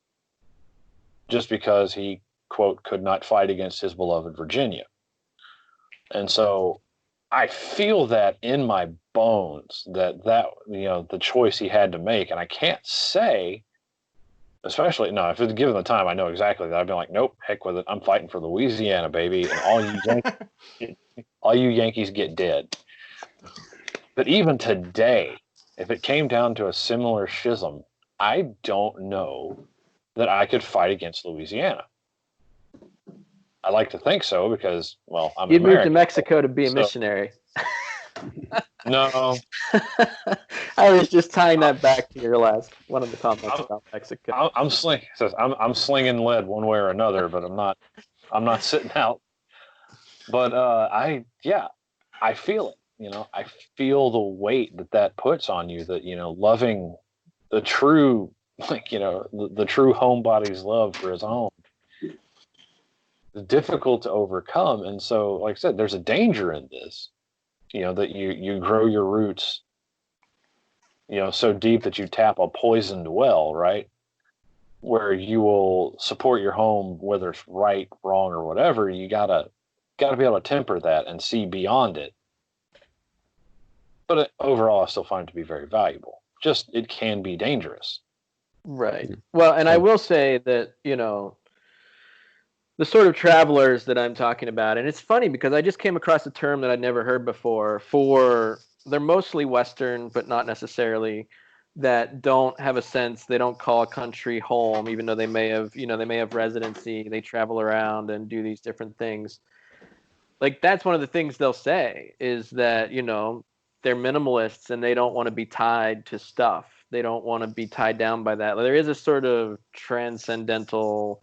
[SPEAKER 4] just because he, quote, could not fight against his beloved Virginia. And so I feel that in my bones that the choice he had to make. And I can't say, especially, no, if it's given the time, I know exactly that. I'd be like, nope, heck with it. I'm fighting for Louisiana, baby. And all you Yankees get dead. But even today, if it came down to a similar schism, I don't know that I could fight against Louisiana. I like to think so because, well, I'm
[SPEAKER 2] You'd
[SPEAKER 4] American.
[SPEAKER 2] move to Mexico to be a missionary.
[SPEAKER 4] No.
[SPEAKER 2] I was just tying that back to your last one of the comments about Mexico.
[SPEAKER 4] I'm slinging lead one way or another, but I'm not sitting out. But I feel it. I feel the weight that puts on you, that, loving the true, the true homebody's love for his home is difficult to overcome. And so, like I said, there's a danger in this, that you grow your roots, so deep that you tap a poisoned well, right? Where you will support your home, whether it's right, wrong, or whatever. You gotta be able to temper that and see beyond it. But overall, I still find it to be very valuable. Just, it can be dangerous.
[SPEAKER 2] Right. Well, and I will say that, the sort of travelers that I'm talking about, and it's funny because I just came across a term that I'd never heard before they're mostly Western, but not necessarily, that don't have a sense, they don't call a country home, even though they may have residency, they travel around and do these different things. Like, that's one of the things they'll say is that, they're minimalists and they don't want to be tied to stuff. They don't want to be tied down by that. There is a sort of transcendental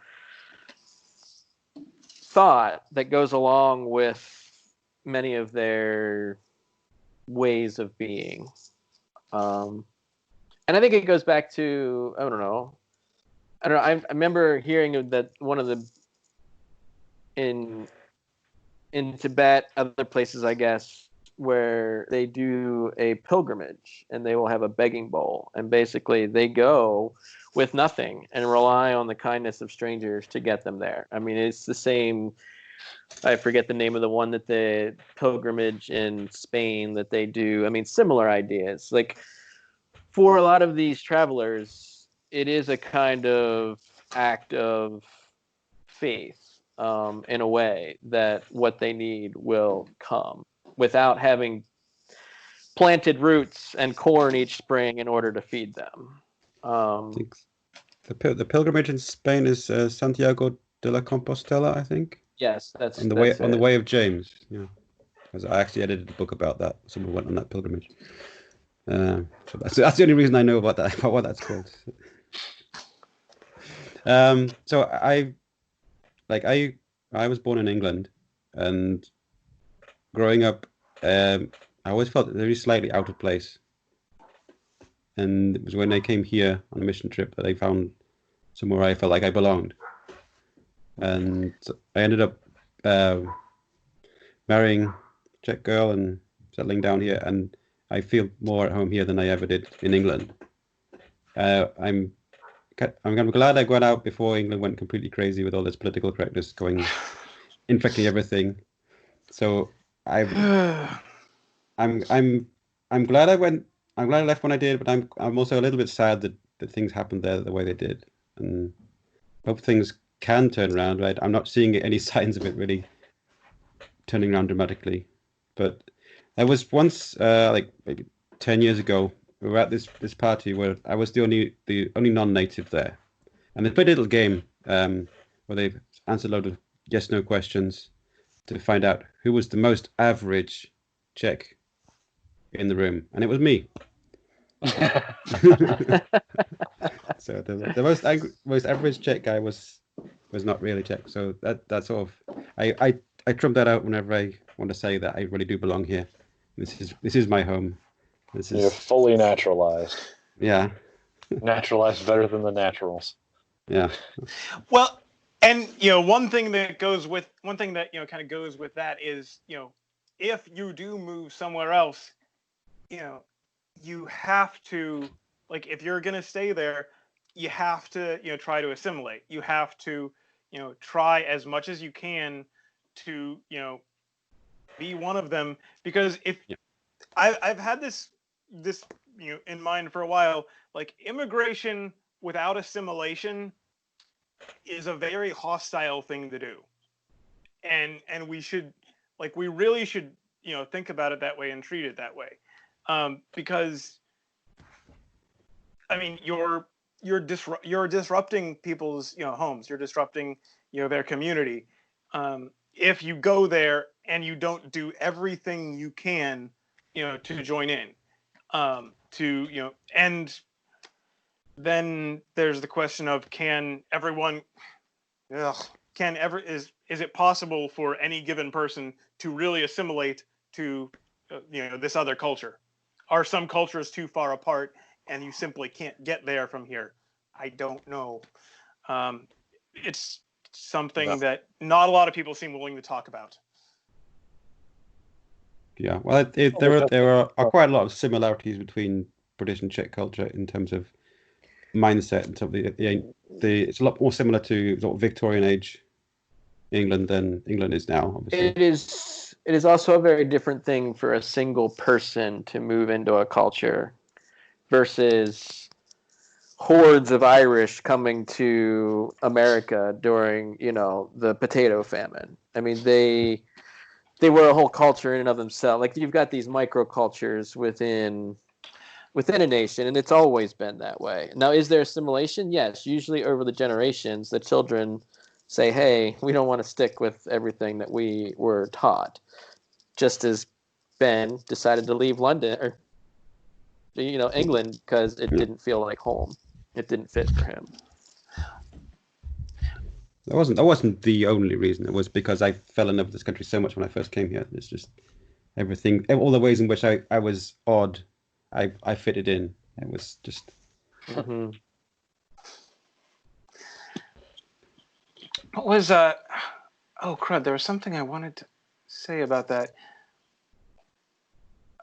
[SPEAKER 2] thought that goes along with many of their ways of being. And I think it goes back to, I don't know. I remember hearing that one of the, in Tibet, other places, I guess, where they do a pilgrimage and they will have a begging bowl, and basically they go with nothing and rely on the kindness of strangers to get them there. I mean, it's the same, I forget the name of the one, that the pilgrimage in Spain that they do. I mean, similar ideas. Like, for a lot of these travelers, it is a kind of act of faith, in a way, that what they need will come, without having planted roots and corn each spring in order to feed them.
[SPEAKER 3] I think the pilgrimage in Spain is Santiago de la Compostela, I think.
[SPEAKER 2] Yes, that's
[SPEAKER 3] on the way of James. Yeah, because I actually edited a book about that. Someone went on that pilgrimage. So that's the only reason I know about that, about what that's called. So I was born in England, and growing up, I always felt very slightly out of place. And it was when I came here on a mission trip that I found somewhere I felt like I belonged. And I ended up marrying a Czech girl and settling down here. And I feel more at home here than I ever did in England. I'm glad I got out before England went completely crazy with all this political correctness infecting everything. So I'm glad I went. I'm glad I left when I did, but I'm also a little bit sad that things happened there the way they did, and hope things can turn around. Right, I'm not seeing any signs of it really turning around dramatically. But there was once, like maybe 10 years ago, we were at this party where I was the only non-native there, and they played a little game where they answered a load of yes/no questions to find out who was the most average Czech in the room, and it was me. So the most average Czech guy was not really Czech. So that sort of I I trump that out whenever I want to say that I really do belong here. This is my home.
[SPEAKER 4] You're fully naturalized.
[SPEAKER 3] Yeah.
[SPEAKER 4] Naturalized better than the naturals.
[SPEAKER 3] Yeah.
[SPEAKER 1] Well, and one thing that kind of goes with that is, if you do move somewhere else, you have to, like, if you're gonna stay there, you have to try to assimilate. You have to try as much as you can to be one of them, because if
[SPEAKER 3] Yeah.
[SPEAKER 1] I've had this in mind for a while, like, immigration without assimilation is a very hostile thing to do, and we really should think about it that way and treat it that way, because I mean you're disrupting people's homes, you're disrupting their community, if you go there and you don't do everything you can to join in, and then there's the question of, can everyone is it possible for any given person to really assimilate to this other culture? Are some cultures too far apart and you simply can't get there from here? I don't know. It's something that not a lot of people seem willing to talk about.
[SPEAKER 3] Yeah, well, there are quite a lot of similarities between British and Czech culture in terms of mindset and sort of it's a lot more similar to sort of Victorian age England than England is now, obviously.
[SPEAKER 2] It is also a very different thing for a single person to move into a culture versus hordes of Irish coming to America during, the potato famine. I mean, they were a whole culture in and of themselves. Like, you've got these microcultures within a nation, and it's always been that way. Now, is there assimilation? Yes. Usually over the generations, the children say, hey, we don't want to stick with everything that we were taught. Just as Ben decided to leave London or England because it didn't feel like home. It didn't fit for him.
[SPEAKER 3] That wasn't the only reason. It was because I fell in love with this country so much when I first came here. It's just everything, all the ways in which I was odd, I fitted in. It was just.
[SPEAKER 2] Mm-hmm.
[SPEAKER 1] What was oh crud, there was something I wanted to say about that.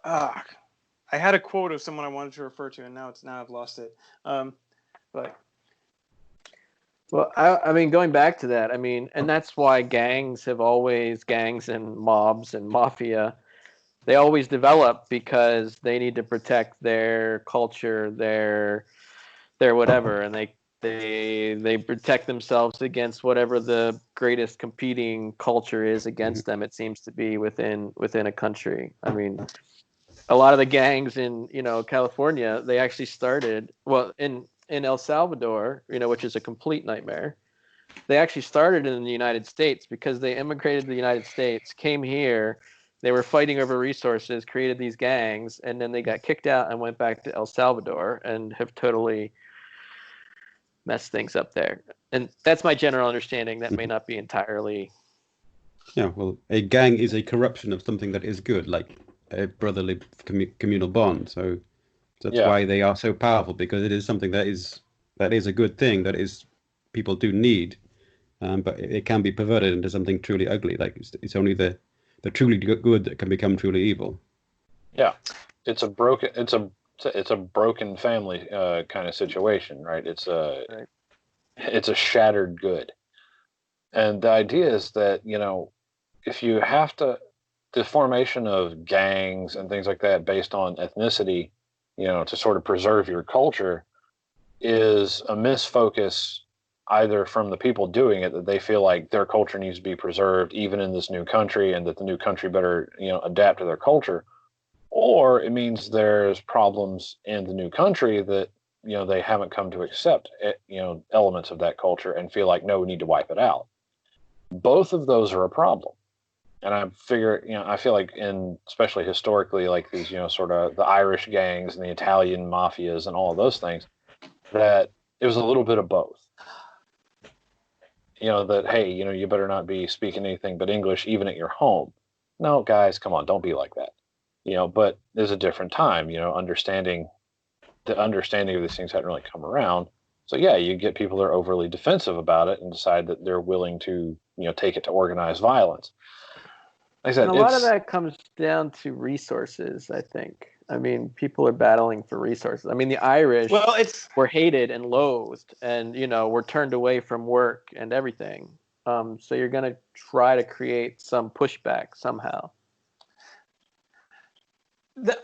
[SPEAKER 1] I had a quote of someone I wanted to refer to, and now I've lost it. But
[SPEAKER 2] well, I mean, going back to that, I mean, and that's why gangs and mobs and mafia, they always develop because they need to protect their culture, their whatever, and they protect themselves against whatever the greatest competing culture is against them. It seems to be within a country. I mean, a lot of the gangs in California, they actually started in El Salvador, which is a complete nightmare. They actually started in the United States because they immigrated to the United States, came here, they were fighting over resources, created these gangs, and then they got kicked out and went back to El Salvador and have totally messed things up there. And that's my general understanding. That may not be entirely.
[SPEAKER 3] Yeah, well, a gang is a corruption of something that is good, like a brotherly communal bond. So that's why they are so powerful, because it is something that is a good thing, that is people do need, but it can be perverted into something truly ugly. Like it's only the truly good that can become truly evil.
[SPEAKER 4] Yeah, it's a broken family kind of situation, right? It's a shattered good, and the idea is that if you have the formation of gangs and things like that based on ethnicity, to sort of preserve your culture, is a misfocus either from the people doing it, that they feel like their culture needs to be preserved even in this new country, and that the new country better adapt to their culture, or it means there's problems in the new country that they haven't come to accept elements of that culture and feel like, no, we need to wipe it out. Both of those are a problem. And I feel like especially historically, like these, sort of the Irish gangs and the Italian mafias and all of those things, that it was a little bit of both. that, hey, you better not be speaking anything but English even at your home. No, guys, come on, don't be like that. But there's a different time, understanding of these things hadn't really come around. So yeah, you get people that are overly defensive about it and decide that they're willing to, take it to organized violence. Like I said,
[SPEAKER 2] and a lot of that comes down to resources, I think. I mean, people are battling for resources. I mean, the Irish were hated and loathed and, were turned away from work and everything. So you're going to try to create some pushback somehow.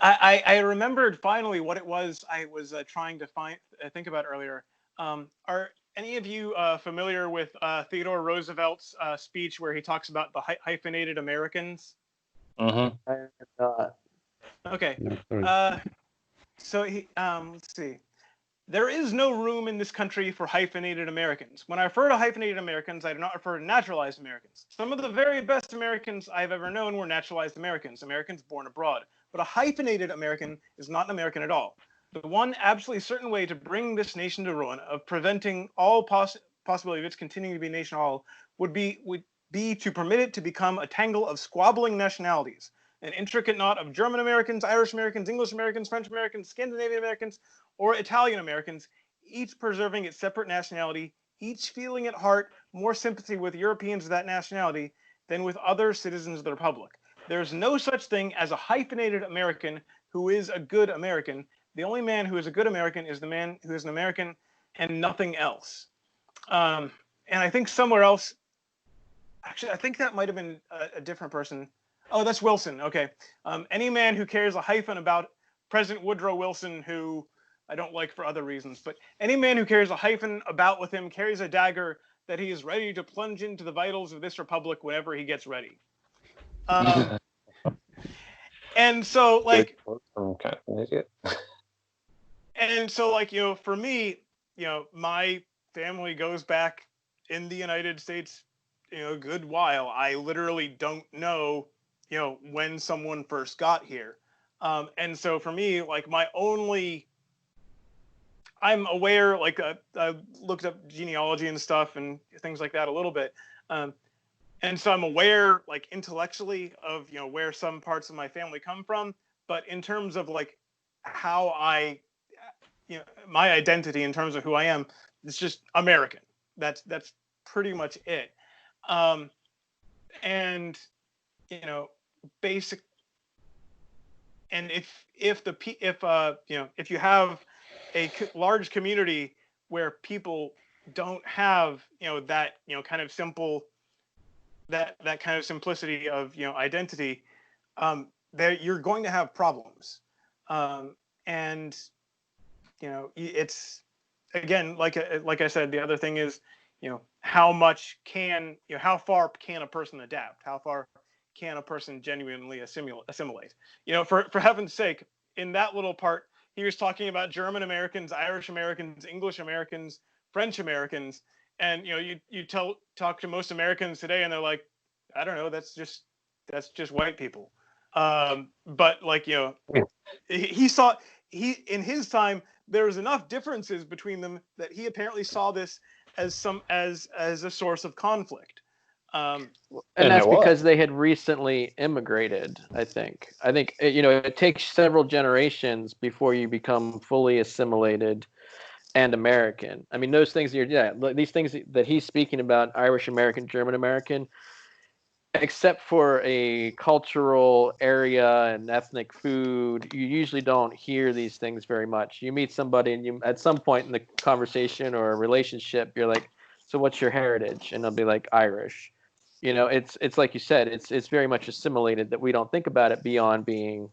[SPEAKER 1] I remembered finally what it was I was trying to think about earlier. Are any of you familiar with Theodore Roosevelt's speech where he talks about the hyphenated Americans?
[SPEAKER 4] Mm-hmm.
[SPEAKER 2] I am not.
[SPEAKER 1] Okay.
[SPEAKER 3] No,
[SPEAKER 1] So let's see. There is no room in this country for hyphenated Americans. When I refer to hyphenated Americans, I do not refer to naturalized Americans. Some of the very best Americans I've ever known were naturalized Americans born abroad. But a hyphenated American is not an American at all. The one absolutely certain way to bring this nation to ruin, of preventing all possibility of its continuing to be a nation at all, would be to permit it to become a tangle of squabbling nationalities, an intricate knot of German Americans, Irish Americans, English Americans, French Americans, Scandinavian Americans, or Italian Americans, each preserving its separate nationality, each feeling at heart more sympathy with Europeans of that nationality than with other citizens of the Republic. There is no such thing as a hyphenated American who is a good American. The only man who is a good American is the man who is an American and nothing else. And I think somewhere else, actually, I think that might have been a different person. Oh, that's Wilson. Okay. Any man who carries a hyphen about President Woodrow Wilson, who I don't like for other reasons, but any man who carries a hyphen about with him carries a dagger that he is ready to plunge into the vitals of this republic whenever he gets ready. And so, like, and so, like, for me, my family goes back in the United States, a good while. I literally don't know, when someone first got here. And so for me, like, I'm aware, like, I looked up genealogy and stuff and things like that a little bit. And so I'm aware, like, intellectually of, where some parts of my family come from. But in terms of, like, how my identity in terms of who I am, it's just American. That's pretty much it. And, basic. And if you have a large community where people don't have, that, kind of simple, that kind of simplicity of, identity, you're going to have problems. And, it's, again, like I said, the other thing is, how far can a person adapt? How far can a person genuinely assimilate? For heaven's sake, in that little part, he was talking about German Americans, Irish Americans, English Americans, French Americans, and you talk to most Americans today, and they're like, I don't know, that's just white people. But, like, he saw in his time there was enough differences between them that he apparently saw this as a source of conflict.
[SPEAKER 2] And that's because they had recently immigrated, I think. It takes several generations before you become fully assimilated and American. I mean, those things these things that he's speaking about, Irish American, German American, except for a cultural area and ethnic food, you usually don't hear these things very much. You meet somebody and you, at some point in the conversation or a relationship, you're like, so what's your heritage? And they'll be like, Irish. It's like you said, it's very much assimilated that we don't think about it beyond being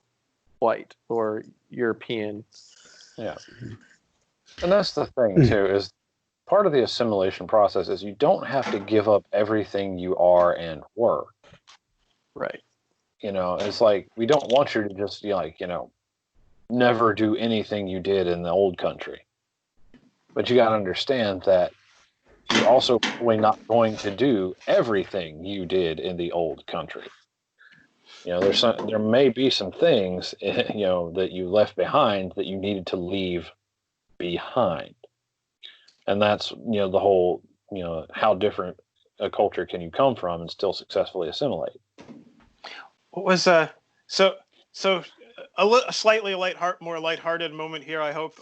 [SPEAKER 2] white or European.
[SPEAKER 4] Yeah. And that's the thing too, is part of the assimilation process is you don't have to give up everything you are and were.
[SPEAKER 2] Right.
[SPEAKER 4] It's like, we don't want you to just never do anything you did in the old country. But you got to understand that you're also probably not going to do everything you did in the old country. There may be some things, that you left behind that you needed to leave behind. And that's, the whole, how different a culture can you come from and still successfully assimilate?
[SPEAKER 1] What was so a slightly more lighthearted moment here, I hope,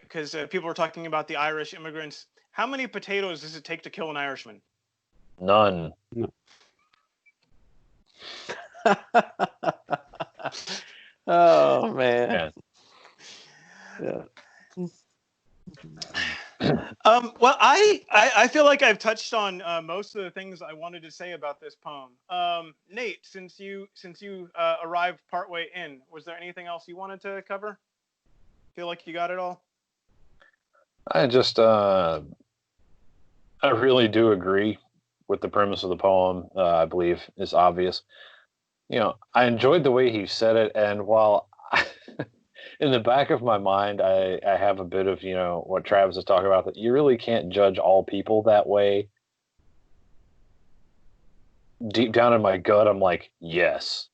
[SPEAKER 1] because people were talking about the Irish immigrants. How many potatoes does it take to kill an Irishman?
[SPEAKER 4] None.
[SPEAKER 3] No.
[SPEAKER 2] Oh man. Yeah.
[SPEAKER 1] Well, I feel like I've touched on most of the things I wanted to say about this poem. Nate, since you arrived partway in, was there anything else you wanted to cover? Feel like you got it all?
[SPEAKER 4] I just, I really do agree with the premise of the poem. I believe is obvious. I enjoyed the way he said it, and while in the back of my mind, I have a bit of, what Travis is talking about, that you really can't judge all people that way. Deep down in my gut, I'm like, yes.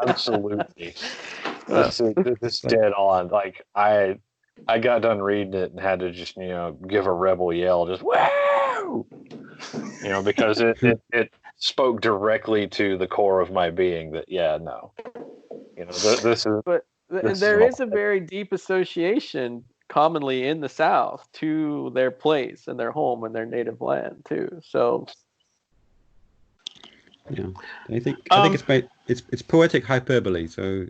[SPEAKER 4] Absolutely. This is dead on. Like, I got done reading it and had to just, give a rebel yell, just, woo! Because it spoke directly to the core of my being that, yeah, no. This is...
[SPEAKER 2] But there is a very deep association commonly in the South to their place and their home and their native land too. So
[SPEAKER 3] yeah, I think it's poetic hyperbole. So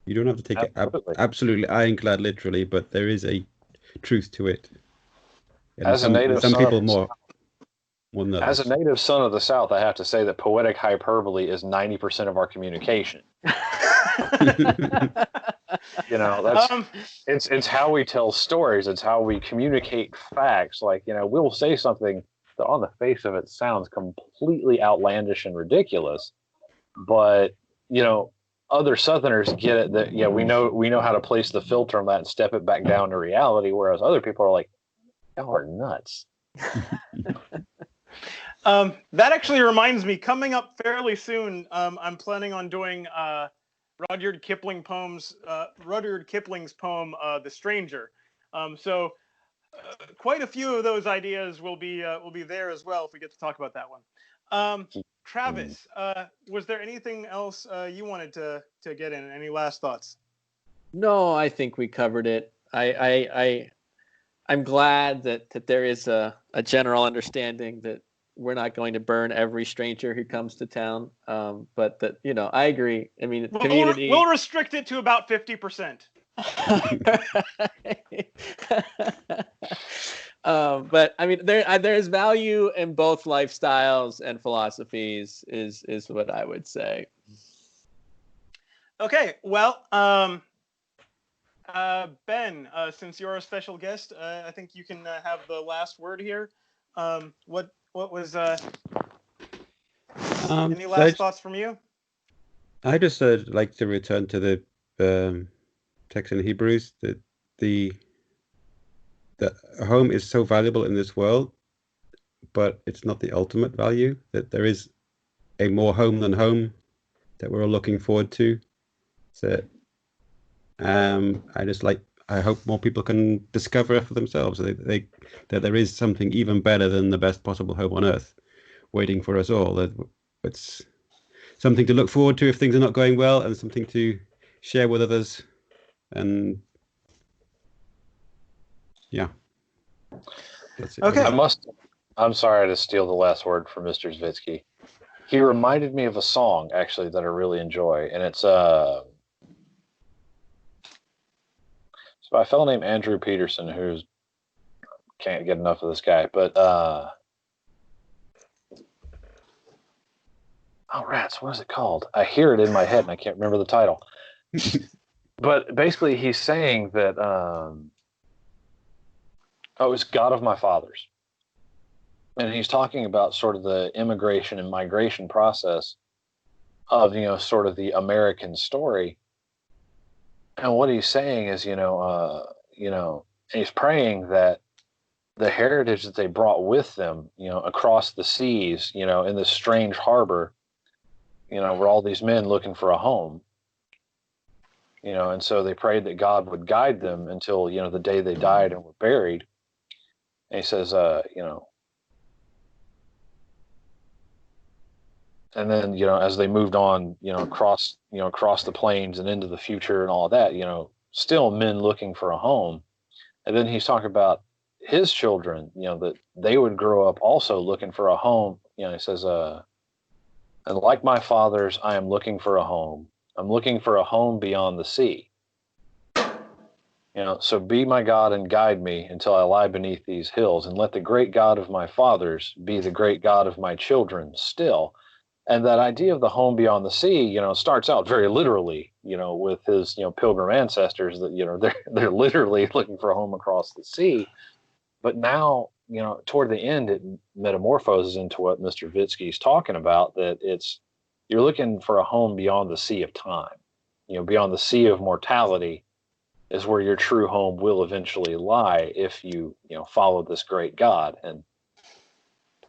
[SPEAKER 3] you don't have to take it absolutely ironclad literally, but there is a truth to it. And
[SPEAKER 4] as a native,
[SPEAKER 3] some people more than others.
[SPEAKER 4] As a native son of the South, I have to say that poetic hyperbole is 90% of our communication. That's it's how we tell stories. It's how we communicate facts. Like, we'll say something that on the face of it sounds completely outlandish and ridiculous, but other Southerners get it that we know how to place the filter on that and step it back down to reality, whereas other people are like, y'all are nuts.
[SPEAKER 1] That actually reminds me, coming up fairly soon, I'm planning on doing Rudyard Kipling's poem, "The Stranger." So quite a few of those ideas will be there as well if we get to talk about that one. Travis, was there anything else you wanted to get in? Any last thoughts?
[SPEAKER 2] No, I think we covered it. I'm glad that there is a general understanding that we're not going to burn every stranger who comes to town. But that, I agree. I mean, community.
[SPEAKER 1] We'll restrict it to about 50%.
[SPEAKER 2] But I mean, there's value in both lifestyles and philosophies. Is what I would say.
[SPEAKER 1] Okay, well, Ben, since you're a special guest, I think you can have the last word here. What was any last thoughts from you?
[SPEAKER 3] I just like to return to the text in Hebrews that the home is so valuable in this world, but it's not the ultimate value. That there is a more home than home that we're all looking forward to. So I hope more people can discover it for themselves. That there is something even better than the best possible home on earth waiting for us all. That it's something to look forward to if things are not going well, and something to share with others. And yeah, that's it.
[SPEAKER 1] Okay.
[SPEAKER 4] I'm sorry to steal the last word from Mr. Zwycky. He reminded me of a song actually that I really enjoy, and it's by a fellow named Andrew Peterson, who's can't get enough of this guy. But oh rats, what is it called? I hear it in my head and I can't remember the title. But basically, he's saying that it's God of my fathers, and he's talking about sort of the immigration and migration process of sort of the American story. And what he's saying is, he's praying that the heritage that they brought with them, across the seas, in this strange harbor, were all these men looking for a home, and so they prayed that God would guide them until, the day they died and were buried. And he says, And then, as they moved on, across the plains and into the future and all of that, still men looking for a home. And then he's talking about his children, that they would grow up also looking for a home. He says, and like my fathers, I am looking for a home. I'm looking for a home beyond the sea. So be my God and guide me until I lie beneath these hills, and let the great God of my fathers be the great God of my children still. And that idea of the home beyond the sea, starts out very literally, with his, pilgrim ancestors that, they're literally looking for a home across the sea. But now, toward the end, it metamorphoses into what Mr. Zwycky's talking about, that you're looking for a home beyond the sea of time, beyond the sea of mortality is where your true home will eventually lie if you, follow this great God. And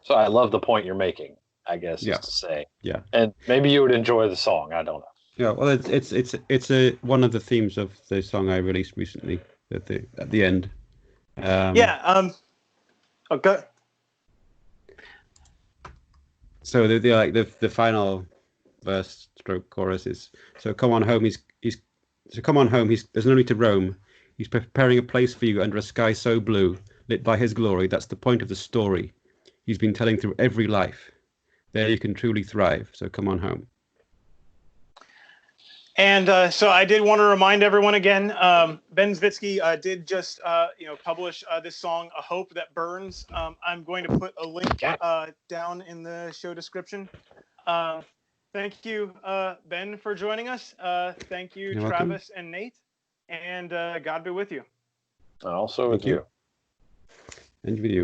[SPEAKER 4] so I love the point you're making, I guess, is to say.
[SPEAKER 3] Yeah.
[SPEAKER 4] And maybe you would enjoy the song. I don't know.
[SPEAKER 3] Yeah. Well, it's one of the themes of the song I released recently at the end.
[SPEAKER 1] Okay.
[SPEAKER 3] So the final verse stroke chorus is, so come on home. Come on home. There's no need to roam. He's preparing a place for you under a sky so blue, lit by his glory. That's the point of the story he's been telling through every life. There you can truly thrive. So come on home.
[SPEAKER 1] And so I did want to remind everyone again, Ben Zwycky did just, publish this song, A Hope That Burns. I'm going to put a link down in the show description. Thank you, Ben, for joining us. Thank you,
[SPEAKER 3] You're
[SPEAKER 1] Travis
[SPEAKER 3] welcome.
[SPEAKER 1] and Nate. And God be with you.
[SPEAKER 4] And also with you.
[SPEAKER 3] And with you.